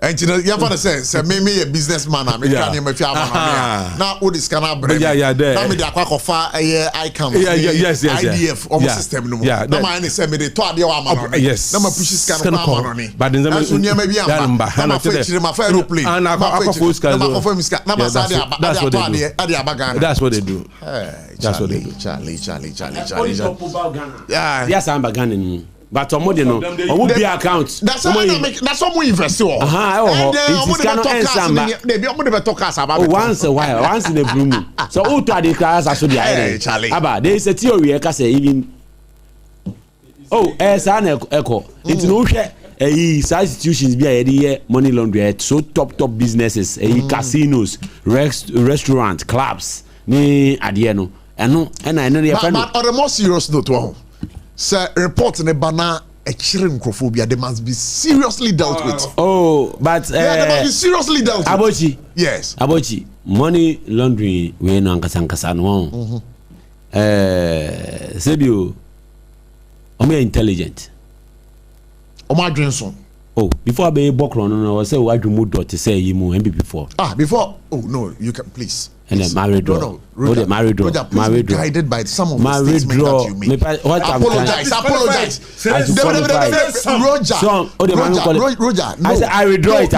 And you know, you have to say me a businessman. I'm now all this kind of bread. Yeah. Now me the aqua I come. Yes. IDF almost system no more. Yeah. Now my say me the to ade wa man. Yes. Now my push scan money. But then me be am. Now my fetch my aeroplane. And I that's what they do. That's what they do. Charlie. Yeah. Yes, I'm Ghana. But somebody no, omo be account. That's what we invest in. It is cannot once a while, once in a blue moon. So who to the class as the Aba, there is a theory I can say even. An echo. It's no share. Institutions be a money laundry. So top businesses, casinos, restaurants, clubs. Ni adieno. And I know the. But on a more serious note, sir, reports in a banner a childrenphobia, they must be seriously dealt with. But they must be seriously dealt with. Abochi. Yes. Abochi. Money laundering we no ankasa no. Sebio. Omo intelligent. Omo adwenson. Before I be bokron no, I say why do mood to say you mu before. Before. No, you can please. And then married draw. No. Roger, married draw. Guided by some of the statements that you make. Apologize. Roger. No. I said I withdraw it.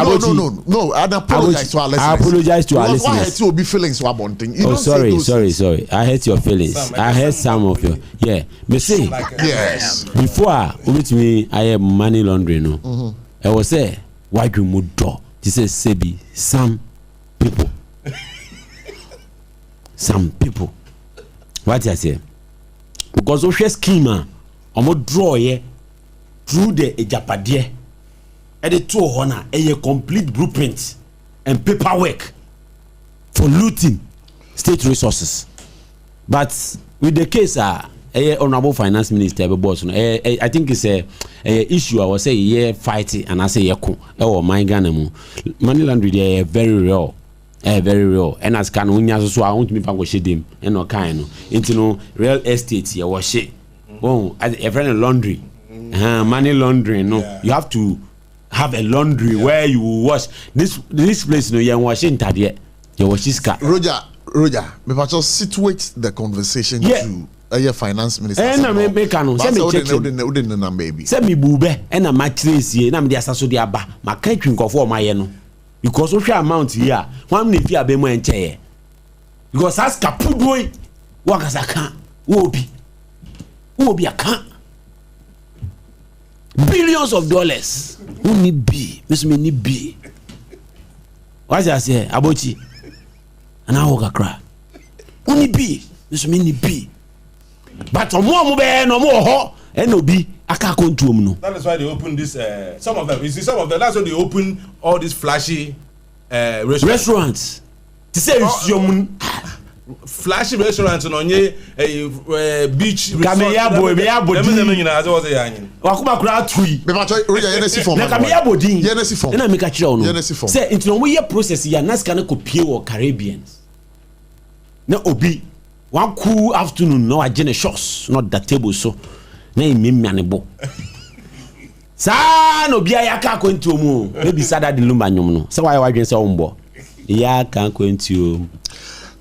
No. I apologize to our listeners. I apologize to our listeners. Why hurt your feelings were bunting? Sorry. I hurt your feelings. I hurt some of your. Yeah. Me say. Yes. Before with me, I have money laundering. No. I was say why do you draw? This is Sebi. Some people. Some people. What I say? Because of the schema, I'm draw ye through the ejapade. And the two honor a complete blueprint and paperwork for looting state resources. But with the case, honorable finance minister, I think it's a issue. I was say fighting and I say my Ghana money laundering very real. Very real. And as can unya so I want me pango shedim and no kind no real estate here was shit. A friend laundry. Money laundering. No, you have to have a laundry where you wash this place. No, you washing tadi. You wash this car. Roger. Me just situate the conversation to a finance minister. And I make no. Send me check. Baby. Send me bube and a mattress here. Na me dia saso dia ba. Ma kan twin for my no. Because of your amount here, one if you are more in chair. Because as Capudway, work as I can, will be a can. Billions of dollars. Only be, Miss Minnie B. What I say, Abochi, and I walk a cry. Only be, Miss Minnie B. But no more, and no be. That is why they open this. Some of them, you see, that's why they open all these flashy restaurants. To say flashy restaurant no nye beach resort kameyabo nyina azo wose yanyi wakuma kura atui me macho roja yenesi form na kameyabo din yenesi form na me ka kire ono yenesi form say into no ye process ya naska na kopie wo Caribbeans na obi one cool afternoon no agene shots not the table so na immiane bo sa no bia ya ka kwenti omu maybe sada de lumba nyom no say why wadwen say ombo ya ka kwenti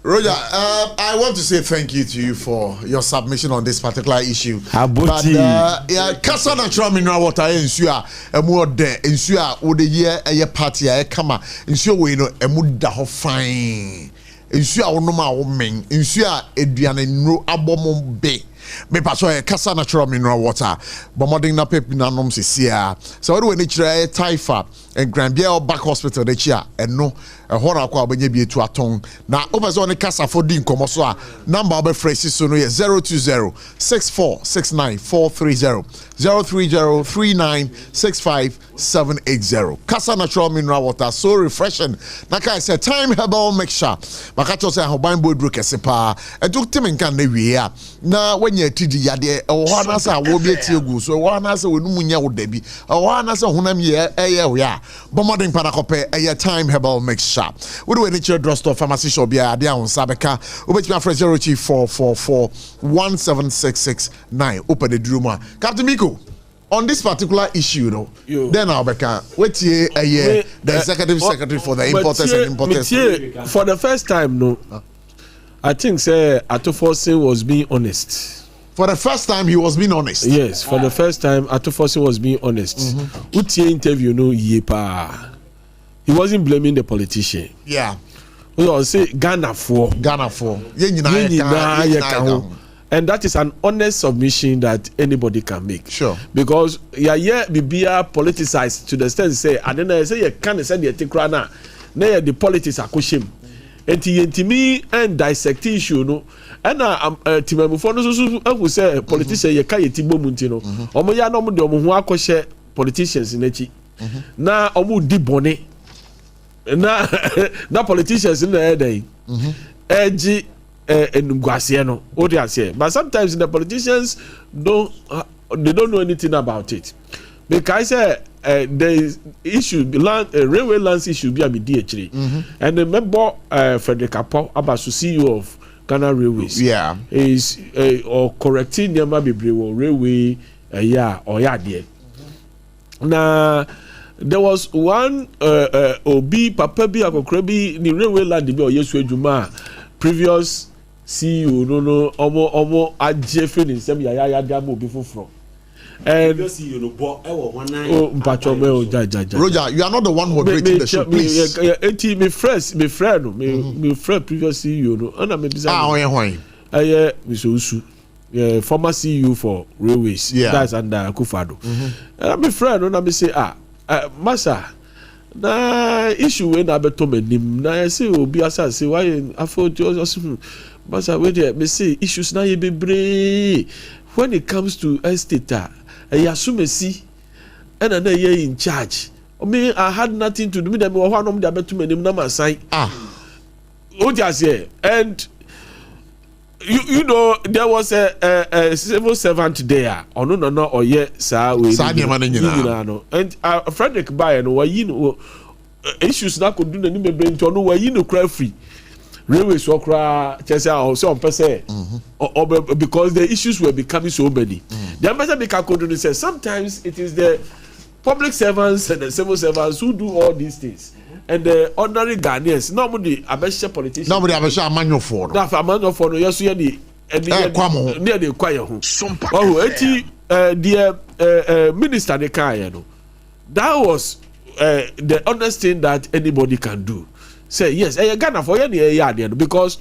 Roger, I want to say thank you to you for your submission on this particular issue. ABOTCHIE. But kasa natural mineral water ensure more there ensure wo the year a party a kama ensure we know emu da ho fine ensure wo no ma wo men ensure eduane nro abomom be me paso kasa natural mineral water bomoding na pep na nom sesia so we ni kire taifa and Granbia back hospital de chia eno ehora akwa obenye bi etu aton na obezo ne kasa for din komo so a number obe fresh so no 020-6469-430 030-3965-780 kasa natural mineral water so refreshing na kai say time herbal mixture makacho say hoban bodru kese pa edu timinkan na wie na wanya tidi yade ehora na say awo bi etiegu so ehora na say wonu munya wo dabi ehora na say honam ye eye ya bomoding panakope a time herbal mixture. We do any drugstore pharmacy shop ya dia on Sabeka. Ubeti my friend 03444-17669. Open the druma. Captain Miko, on this particular issue though, then Albeka, wait here a year, the executive secretary for the importers and importers. For the first time, no, I think say Atoforsin was being honest. For the first time, he was being honest. Yes, for the first time, Atoforsin was being honest. Utie interview no yepa. He wasn't blaming the politician. Yeah. We all say Ghana for. And that is an honest submission that anybody can make. Sure. Because Bibia politicized to the extent say, I don't know, say you can't say the Tikrana. Now the politics are kushim. And me and dissect issue no. And Timamu for no so say politician ye ka yetibo muntino. Omo ya no mo de omo ho akɔhye politicians in echi. Na omo di bone. Na politicians in the day. Eji enugwase no. O dey say. But sometimes the politicians don't know anything about it. Because there is issue land railway lands issue be a DHD. And the member Frederick Apo Abasu CEO of Ghana Railways is or correcting Nyama Bibrewo railway there. Now there was one Obi Papa bi akokrebi ni railway land bi Oyesu Ejuma previous CEO no omo ajefe ni nsem ya diamo obi foforo. And Roger, you are not the one moderating the show, please. My friend previous CEO no and me bisa former CEO for railways, that's under Akufado. And my friend no me say massa na issue when abeto menim na say obi asa say why afo just massa we dey me say issues na ye bebre when it comes to estate Yasumesi and then ye in charge. I had nothing to do with them. One of them to me name number sign. What just say? And you know there was a civil servant there. Oh no or sir we. And Frederick Bayer no you know issues na could do the name brain to no where you know cry free. Railways so cry chese so say because the issues were becoming so many. The ambassador Bikakodo says sometimes it is the public servants and the civil servants who do all these things. And the ordinary Ghanaians, nobody abesha politicians. Nobody abesha manual for. Now for manual for no yes the near the choir who. The minister the car no. That was the honest thing that anybody can do. Say yes, Ghana for any because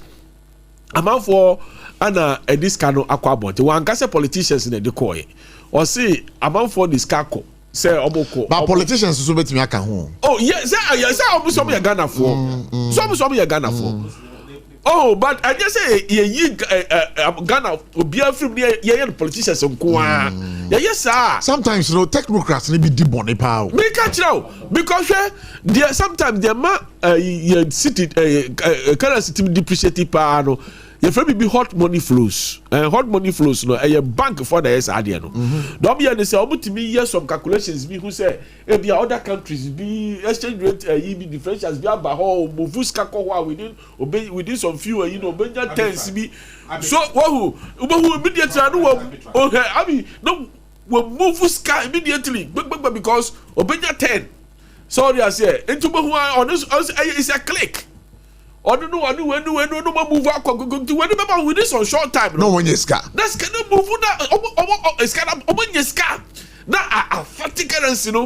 amount for ana this kind of aquabot. One can say politicians in the coy or say amount for this kako. Say oboko. But politicians so bet me aka ho. Oh yes, yes, almost some Ghana for. Some Ghana for. Oh, but I just say Ghana be a film near politicians yes sir. Sometimes technocrats need be deep on the power. Me catch now because there sometimes there city currency depreciate power. Your friend be hot money flows. Hot money flows a bank for the SRD no. Don't be say omo me hear some calculations be who say be other countries be exchange rate be differentials be about how move ska within some few benya tens be so who immediately I mean no we move ska immediately because obenya 10 sorry I say into who on this is a click. Or no move out with this on short time. No one is ska. That's kind of move that. Now affecting currency, in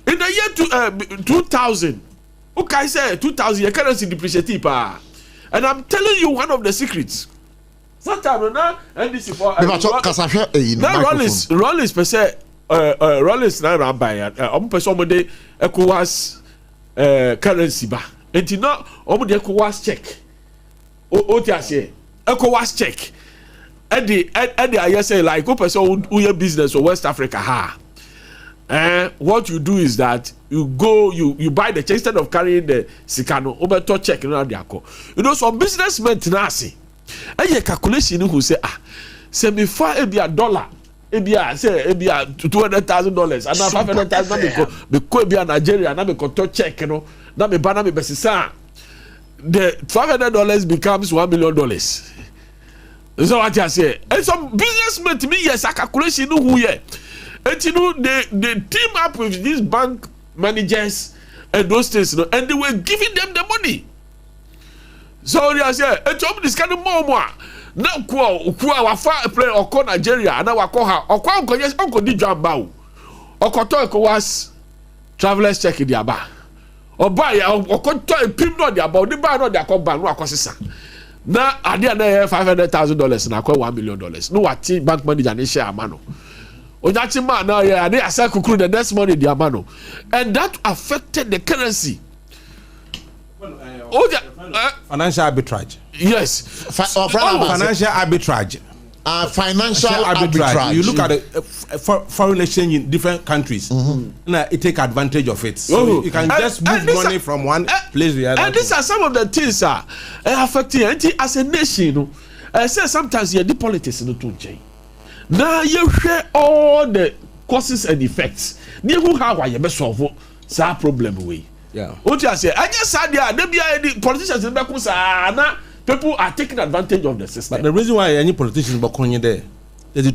the year 2000, okay, say 2000, your currency depreciated, and I'm telling you one of the secrets. Sometimes now, and this is for Rollins per se, Rollins now by person de ECOWAS currency ba. And you know, omo de ECOWAS check. O ti ase. ECOWAS check. And I say like go person who your business or West Africa ha. What you do is that you go you buy the check instead of carrying the sikano obeto check na dey akọ. You know some businessmen na ase. And calculation who say say me fa e be a dollar. Say e be a $200,000 and now $500,000 because be a Nigeria na me ko to check na me bana me besisa the $500 becomes $1 million. So what I say and some businessmen to me yes a calculation who here and you know they team up with these bank managers and those things and they were giving them the money. So I say and to this kind of more now kwa wafa play oko Nigeria na wako ha okwa onko yes onko di jamba o okoto ECOWAS travelers check di aba oba ya okoto pim no di aba odi ba no di akoba no akosesa na ade na $500,000 na akwa $1 million no wati bank manager ni share amano onyachi man na ya ade asa kukuru the next money di amano and that affected the currency. Financial arbitrage. Yes. Financial arbitrage. Financial arbitrage. You look at foreign exchange in different countries. It take advantage of it. So you can just move money from one place to the other. And these are some of the things affecting as a nation. I say sometimes the politics in the two. Now you share all the causes and effects. You how you best solve that problem away. Yeah. What you say? I just said the politicians in Bakusa people are taking advantage of the system. But the reason why any politicians Bakunya there, there's the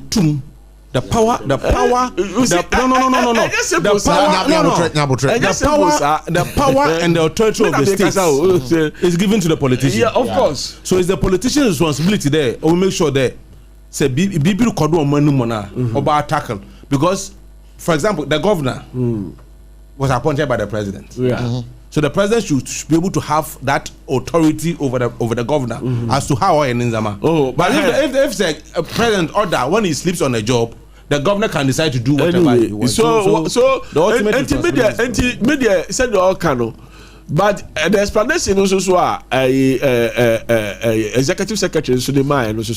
power. The power and the authority of the state is given to the politician. Yeah, of course. So it's the politician's responsibility there. We make sure that say Bibi Kodo Manu Mona about tackle because, for example, the governor. Was appointed by the president. Yeah. So the president should be able to have that authority over the governor as to how and Nzama. But if the president order when he sleeps on a job, the governor can decide to do whatever he wants. So the ultimate media said the all cano. But the explanation also executive secretary so the man also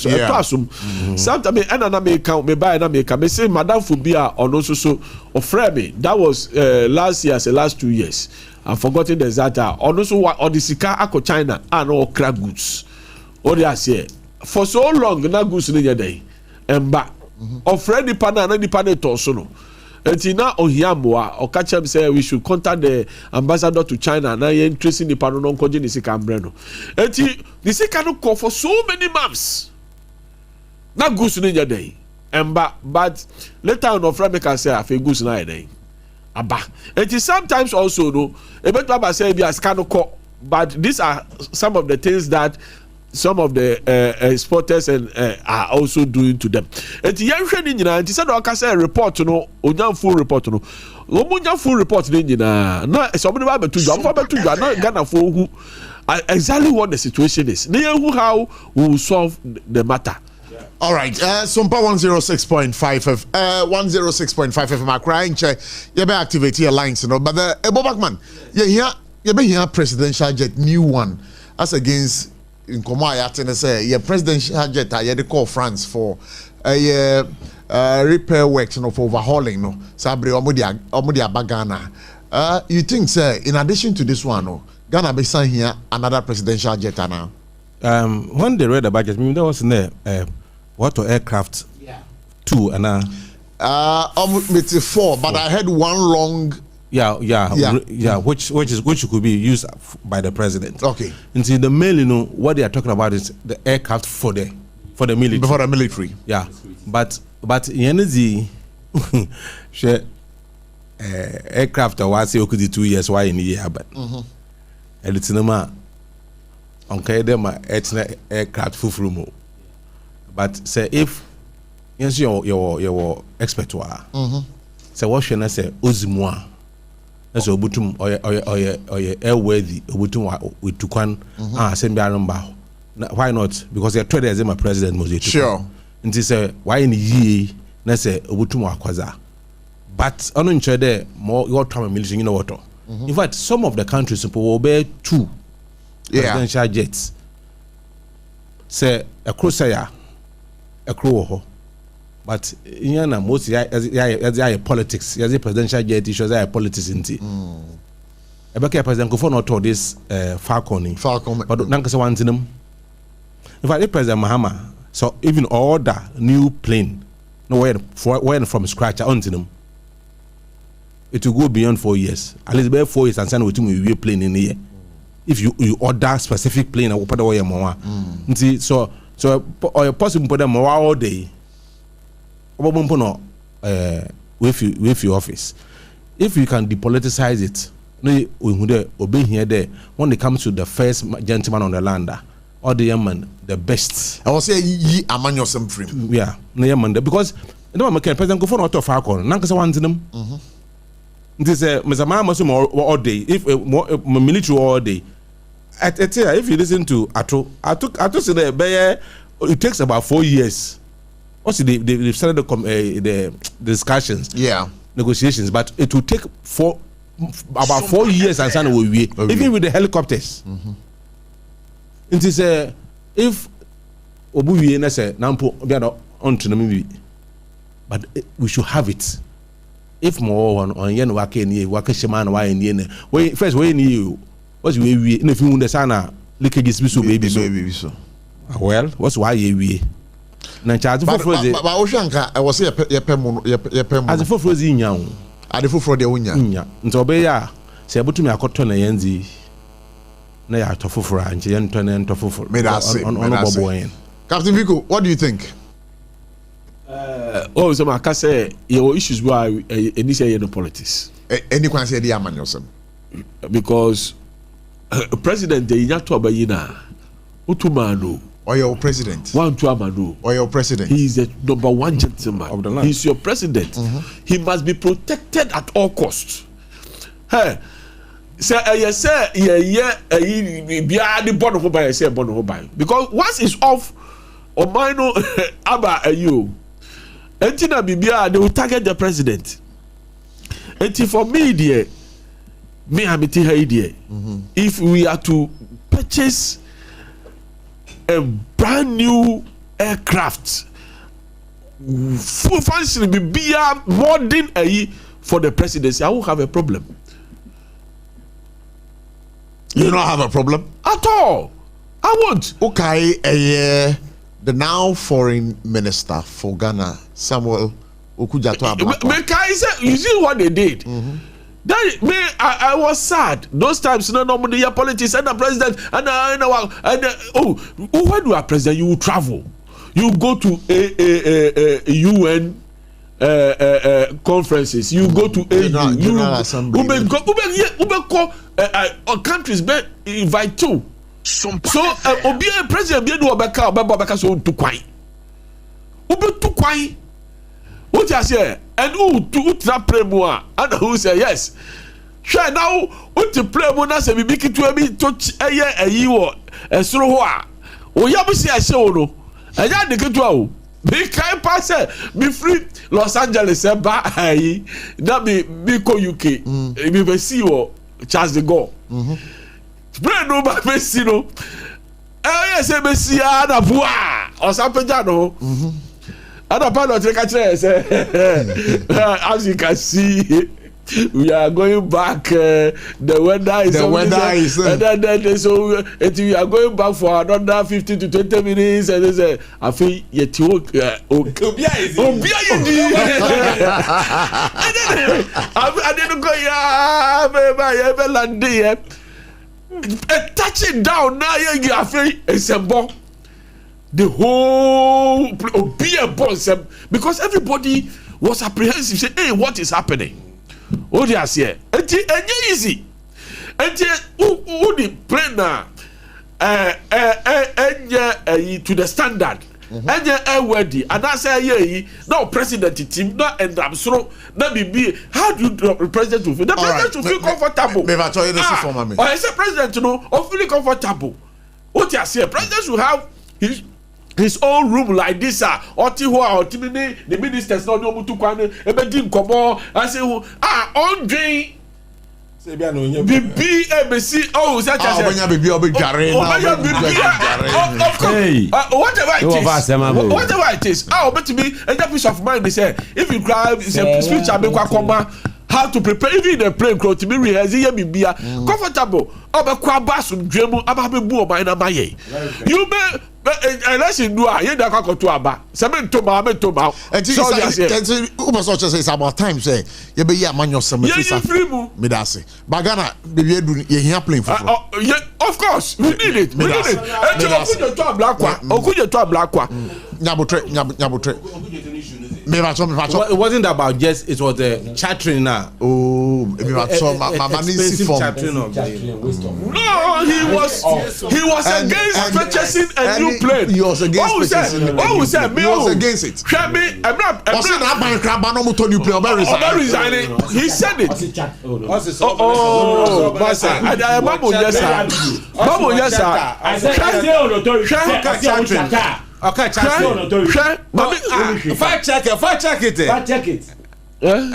sometimes and me count me buy and me say Madam Fubia on also so of me that was last year the last 2 years I've forgotten the exact on also or the sika ako China and all crab goods or they say for so long na goods in your day and back of Freddy Pana and the Pana also and now Ohiamwa or catch him say we should contact the ambassador to China and I tracing the Panonon Kojin is Cambreno. And the second call for so many months. Not goose in your day. And but later on of Rameka say I feel goose in a day. Abba. And sometimes also no a bit Baba say be a scandal call, but these are some of the things that some of the exporters and are also doing to them. And the young friend in and said, "I say report no, onya full report no, onya full report in no, somebody about to jump about to not Ghana for who exactly what the situation is. Near who how we will solve the matter." All right, SOMPA 106.5 106.5 FM. I'm crying. You better activate your lines, you know. But the Backman, you be here presidential jet new one as against in Koma Yatene say, your presidential jet, I had to call France for a repair works for overhauling. No, Sabri Omodia Bagana. You think, sir, in addition to this one, no, Ghana be signing here another presidential jet now? When they read the budget, there was in there what aircraft? Two and almost 4, but I had one long. Which could be used by the president. Okay. And see the mail, what they are talking about is the aircraft for the military. Before the military. Yeah. But the aircraft I was say could 2 years why in the year but and it's no okay them aircraft full but say if yes your expert say what should I say Ozimwa that's obutum or airworthy obutum with tukwan assembly number why not because they're traders as my president Moses sure and he say why in the year na say obutum akwaza but on in there more your time military you know what in fact some of the countries will bear 2 presidential jets say a cruiser a crew but in most politics as a presidential jet issues politics in tea Ebeke president Kufo not told this Falcon but nankasa one in them in fact the president Mahama so even order new plane no when from scratch on them it will go beyond 4 years at least by 4 years and send with we plane in here if you order specific plane or put away more so or possible put them all day with your office if you can depoliticize it no obey here there when it comes to the first gentleman on the land or the Yemen the best I will say ye among your some free yeah no Yemen because no make president go for not of Falcon nankasa one them this Mr. Mama all day if military all day if you listen to Ato say there it takes about 4 years. Also, they've started the discussions, negotiations, but it will take about 4 years and some way, even with the helicopters. It is if Obuye na say nampo biado onto na maybe, but we should have it. If more on yen wake ni wake shema na why ni first way ni what's we if you understand leakages be so baby so well what's why we na charge for froze ba o hwanka I was say ye pem as for froze nya wo ade foforo de wonya nya nti obe ya se ebutumi akoto na yenzi na ya to foforo anche yen to na to foforo me that say Captain Vico what do you think so my can say your issues why any say no politics any can say the amanyosem because president de nya to abayina utumano or your president one to amano or your president he is the number 1 gentleman of the land he's your president he must be protected at all costs hey say bia the born of by say born of by because once it's off or minor aba you entina bibia they will target the president enti for me there me amiti here if we are to purchase a brand new aircraft full function be modern for the presidency I will have a problem. You don't have a problem at all. I won't. Okay, the now foreign minister for Ghana, Samuel Okujato Ablakwa. You see what they did? That me, I was sad. Those times, normally politics and the president and when you are president, you will travel. You go to UN conferences. You go to countries be invite to. So obi president be do obeka so to kwai. Ube to kwai. What you say? And who to play more? And who say yes? Sure now, what to play more? Na say be big to be touch you so ho. O ya be say show no. Eya de ketu o. Be kai pass be free Los Angeles ba ayi. Na be ko UK. Be see o Charles de Gaulle. Play no ba be see no. yes, Messia, na bois, or Sapajano. And a pilot, as you can see, we are going back. The weather is so we are going back for another 15 to 20 minutes. And they say, I feel yet I didn't go, yeah, touching down now, yeah, it's a bomb. The whole be a boss because everybody was apprehensive. Say, hey, what is happening? Oh, they are here. And easy. And who the plane now? To the standard. And worthy. And I say, yeah, no president team, not and I'm so not be. How do the president to feel? The president to feel comfortable. I say president to know or feeling comfortable. What they are saying, president should have his own room like this, ultimately the ministers not know to kwane ebedi nkomo. I say Andre BB ABC such as baby obejare whatever it is. Bet me a piece of mind. They say if you cry, it's a speech how to prepare even the plane crew to be rehearsing bibia comfortable. You may unless you do you don't to aba. It's about time say you be here man yourself. Bagana baby do you here playing for? Of course we need it. We need it. It wasn't about just it was the chattering now. Oh, expensive chattering. No, he was against purchasing a new plane. He was against purchasing. He was against it. He said it. Fact check it. I'll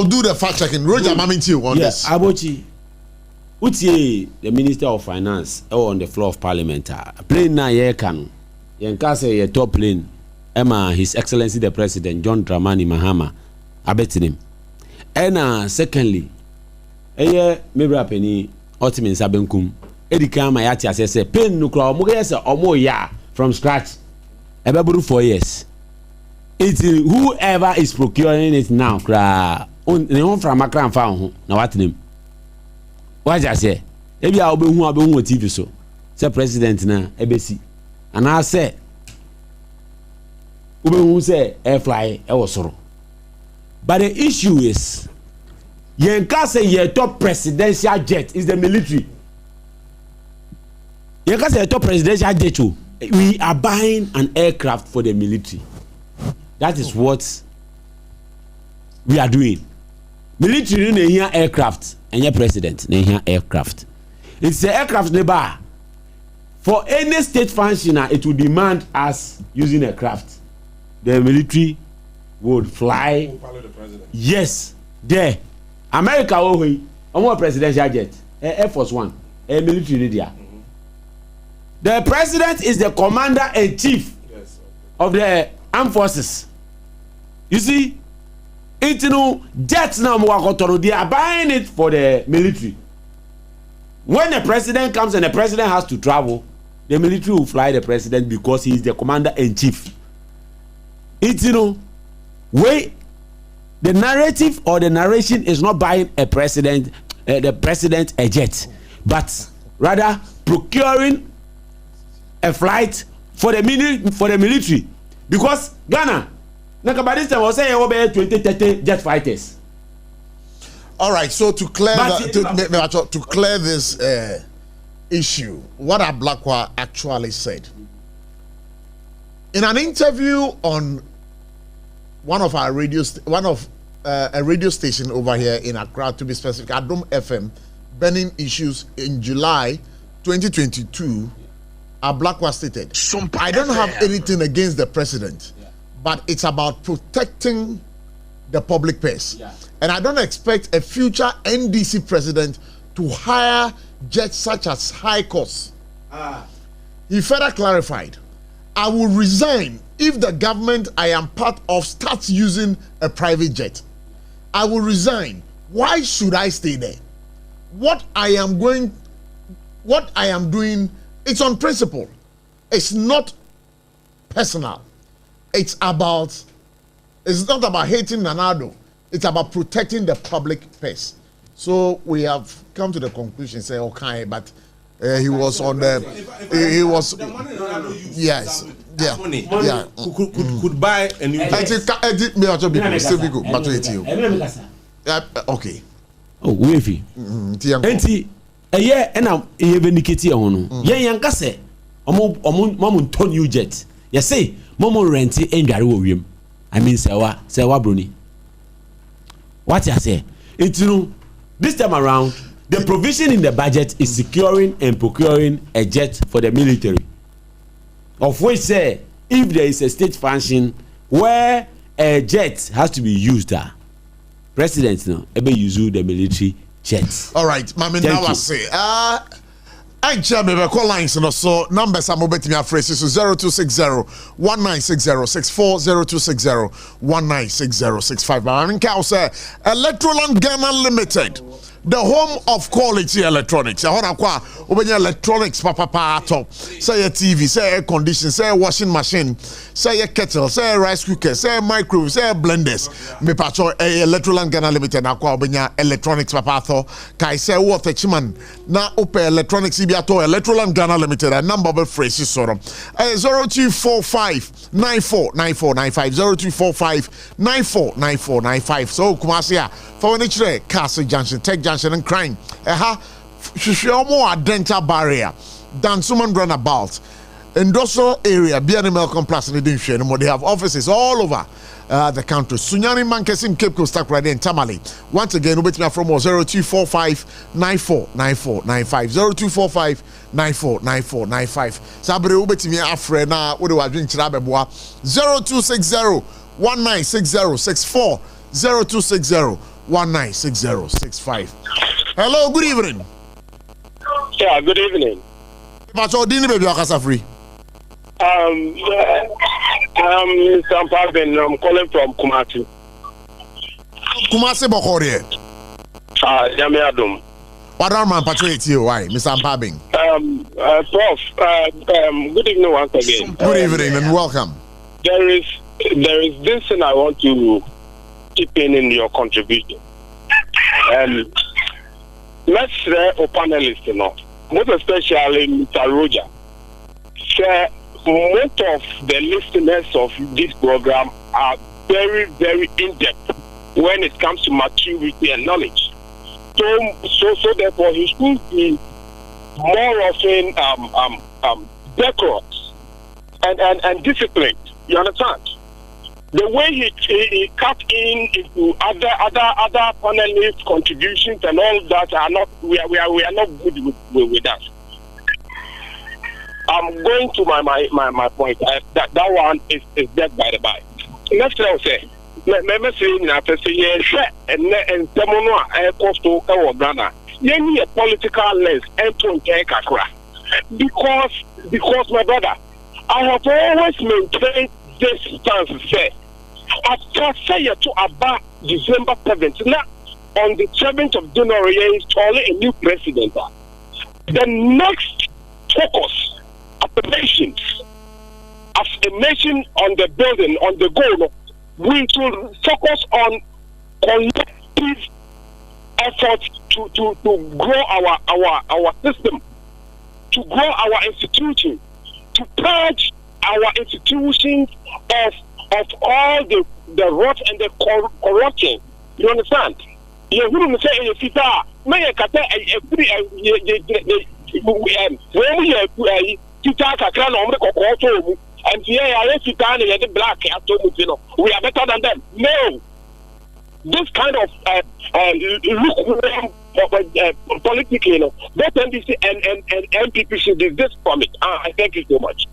do the fact checking. Roger Maminti on this. Abochi, the Minister of Finance on the floor of Parliament. Plane na ye can. Yenkase ye top plane. Emma, His Excellency the President John Dramani Mahama. Abetinim. And secondly, mebra penny ultimate sabenkum. Edika mayati asese pen nukra omugese omo ya from scratch. Ebeburu 4 years. It's whoever is procuring it now. Kra on from Accra found na what name? What I say? Ebi a obehu TV so. Say president na ebesi. And I say obehu say air fly e wosoro. But the issue is Yenka say your top presidential jet is the military. Yenka say your top presidential jet too. We are buying an aircraft for the military. That is what we are doing. Military no here aircraft and your president no here aircraft. It's the aircraft nearby. For any state functioner, it will demand us using aircraft. The military would fly. Yes, there. America omo presidential jet, Air Force One, military there. The president is the commander-in-chief of the armed forces. You see, it's jets now they are buying it for the military. When the president comes and the president has to travel, the military will fly the president because he is the commander-in-chief. It's way. The narrative or the narration is not buying the president a jet, but rather procuring a flight for the military. Because Ghana, Nakabadista was saying over 20-30 jet fighters. All right, so to clear this issue, what Ablakwa actually said in an interview on a radio station over here in Accra, to be specific, Adom FM, burning issues in July 2022, Ablakwa stated, I don't have anything against the president, but it's about protecting the public purse. And I don't expect a future NDC president to hire jets such as high costs. He further clarified, I will resign if the government I am part of starts using a private jet. I will resign. Why should I stay there? What I am doing, it's on principle. It's not personal. It's not about hating Nanado. It's about protecting the public purse. So we have come to the conclusion, say, okay, but he was on the, he was, yes, yeah, yeah. Could buy a new okay. Oh, wavy. Enti, a year and I'm even Nikiti on. Yan Gasse, Mom ton you jet. You say, Momo renty and Gary. I mean, Sewa Bruni. What I say? It's this time around, the provision in the budget is securing and procuring a jet for the military. Of which say, if there is a state function where a jet has to be used, President no ebe use the military jets. All right, mami now I say I jam me call lines no so numbers am obetimi afresi so 0260-1960-64 0260-1960-65. I mean can say Electroland Ghana Limited, the home of quality electronics. I want to obenya electronics papa top. Say a TV, say air condition, say a washing machine, say a kettle, say a rice cooker, say a microwave, say a blenders. Me pacho Electroland Ghana Limited na kwa obenya electronics papa to. Kai say what chiman na ope electronics ibiato Electroland Ghana Limited. A number of phrases soro. 0245 949495 0245 949495. So kumasia for nature Castle Junction, Tech Junction and crime. More dental barrier than someone runabout. Industrial area, BNML complex in the they have offices all over the country. Sunyani Mankesim Cape Coast Stack right in Tamale. Once again, we from 0245 949495 0245 949495. Sabre ubetimi afre na we do adwin kira beboa 0260 196064 0260 196065. Hello, good evening. Yeah, good evening. Pacho dini baby akasa free. I'm calling from Kumasi. Kumasi Bokore. Yami Adum. What are my pacho eti why, Mr. Mpabing? Prof, good evening once again. Good evening and welcome. There is this thing I want to chip in your contribution. Let's say a panelist, most especially Mr. Roger. Say most of the listeners of this program are very, very in-depth when it comes to maturity and knowledge. So therefore, he should be more often decorous and disciplined. You understand? The way he cut into other panelist contributions and all that are not we are not good with that. I'm going to my point. That one is dead by the by. Next thing I'll say, me say na say yes and someone cost to Ghana. You need a political lens and to kakra. Because my brother, I have always maintained this stance. Say after say to about December 7th, now on the 7th of January, installing a new president. The next focus of the nations, as a nation on the building, on the goal, we should focus on collective efforts to grow our system, to grow our institutions, to purge our institutions of all the rot and the corruption. You understand? You wouldn't say if it's may and black we are better than them. No, this kind of politically, both NDC and MPP should desist from it. I thank you so much.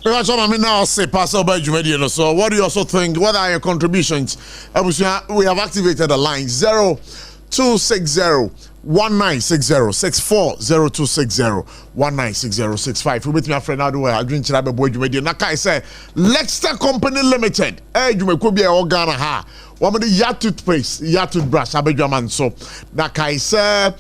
now say Pastor by Jumediano. So what do you also think? What are your contributions? We have activated the line 0260 1960 64 1960 we meet my friend Adu I drink chirabe boy Jumediano. Nakai say Lexter Company Limited. Jumeku bia Ghana ha. One the ya toothpaste, ya toothbrush, abedwaman so. Nakai say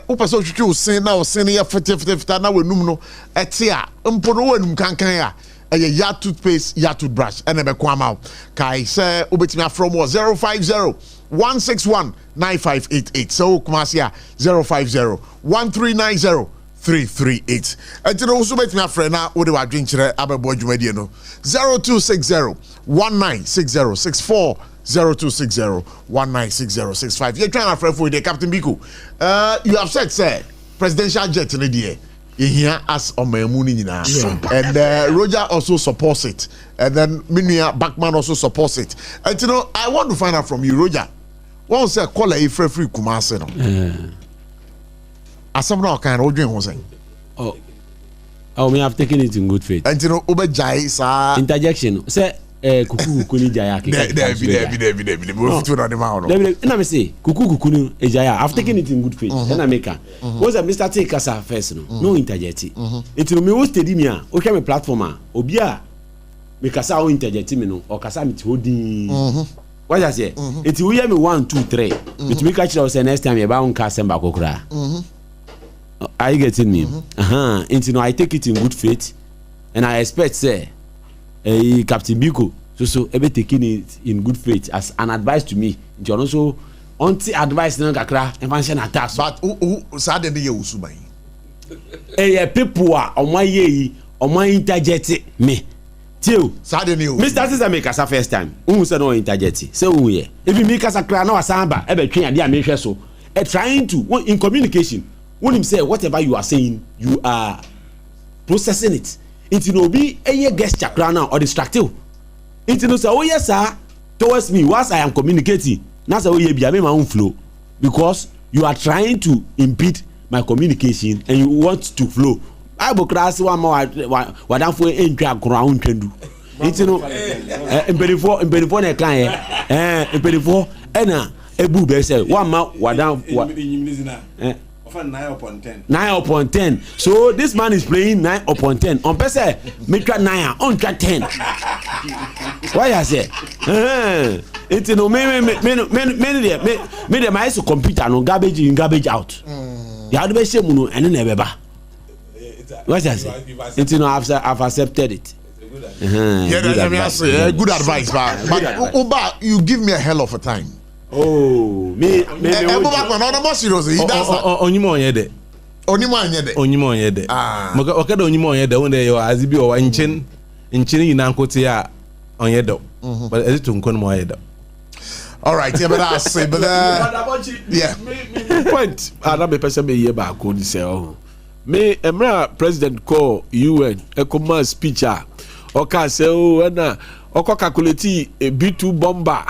upaso chuchu sin na o sin ya fete na we num no etia mpono wenum kankan ya ya toothpaste, ya toothbrush ene be kwama kai say ubetimi from 050 161 9588 so kumasia 050 1390 338 entino also betimi afre na wo de wa dwenkyere abebo dwumadi no 0260 1960 64 0260 196065 you're trying to afre for the Captain Biko you have said sir presidential jet in the here as on my moon and Roger also supports it and then Minia Backman also supports it and you know I want to find out from you Roger one say call a free Kumase no as some now kind of doing saying we have taken it in good faith and you know Obejai sa interjection say kuku kuni jaya na me say kuku kuni jaya I've taken it in good faith and I make was a Mr. Take us first no interject it no me wo steady me a o hwe me platform obi a me kasa o interject me no o kasa me ti hodin what I say it we hear me 1 2 3 it me catch us next time you ba on kasa mba kokura are you getting me you know I take it in good faith and I expect say Captain Biko so ebe taking it in good faith as an advice to me you also anti advice na kakra invention attack but who sad dey usuban people are on my ye on my interjet me tell sad dey Mr. Sister make us first time who say no interjet say who here if me kasa kra na wasamba ebe twen ade a me hwe so trying to in communication when him say whatever you are saying you are processing it it no be a gesture crown or distractive it no say oh yes sir towards me whilst I am communicating na say oh yeah be my own flow because you are trying to impede my communication and you want to flow I go class one more wadan for entwa ground twendu it no empelifo na kan empelifo na ebu be say one ma wadan 9 upon 10. 9 upon 10. So this man is playing 9 upon 10. On pese me try 9 on try 10. Why I say? It's no me my computer no garbage in garbage out. Ya do be shame no ene na beba. What I say? It's no I've accepted it. Good advice but Oba you give me a hell of a time. Oh, me seriously. He does that. Onyimo onyede. Moka okada onyimo onyede wonde yo azibi o nchen ina nkote ya onyede. But is it to nkon mo onyede. All right, yeah, but I say but yeah. Point. Ada be person be here ba ko ni say oh. Me emra president call UN e command speech o ka say oh na o ko calculate a B2 bomber.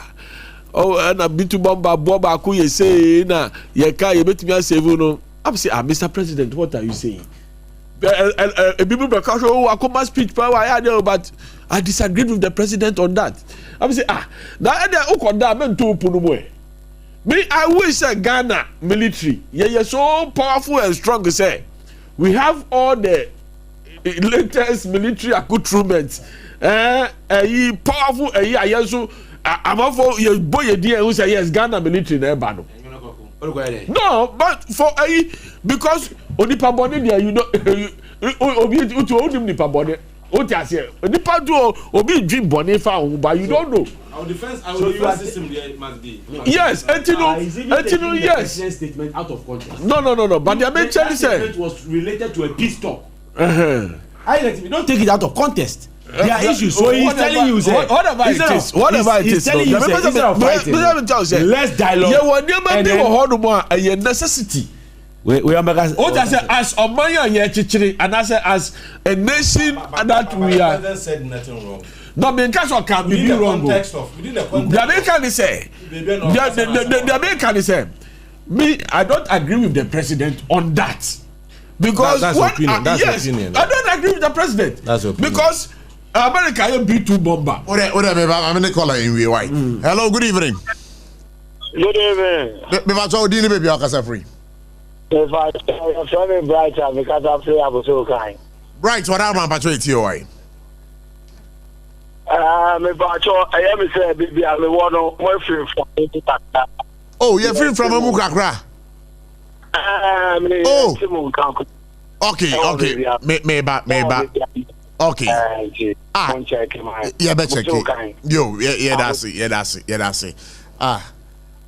Oh, and a bit to bomba boba ku ye say na ye ka ye betimi asave no. I'm say Mr. President, what are you saying? People because oh I come speech power I know but I disagreed with the president on that. I'm say that o koda men to punu mo. Me I wish Ghana military ye so powerful and strong say we have all the latest military accoutrements powerful so I'm for your boy dear who say yes Ghana military na eba no. No, but for because onipa body there you know obi to onim nipa body o ti ase onipa do obi dream body fa but you don't know. Our defense system there must be. Yes, etino yes. Statement out of context. No, but the mention said it was related to a peace talk. Don't take it out of context. There are issues. So he's telling you, whatever it is, he's telling you, instead of fighting, let's dialogue. Yeah, what you might be a necessity. We are because as Omaya Chichiri, and as a nation that we are. The president said nothing wrong. No, because of can be wrong. The American say, the American say, me, I don't agree with the president on that. Because that's opinion. That's opinion. I don't agree with the president. That's okay. Because America is a B2 bomber. I'm in the caller in why. Hello, good evening. Good evening. Me va to di ni baby akasa free. If I tell Bright because I play so kind. Bright, what am I patrol here why? Me patrol I am say baby I want no more free from Oh, you're free from Mukakra. Oh. Okay. Me ba. Okay. Yeah, better check it. Yo, yeah, that's it.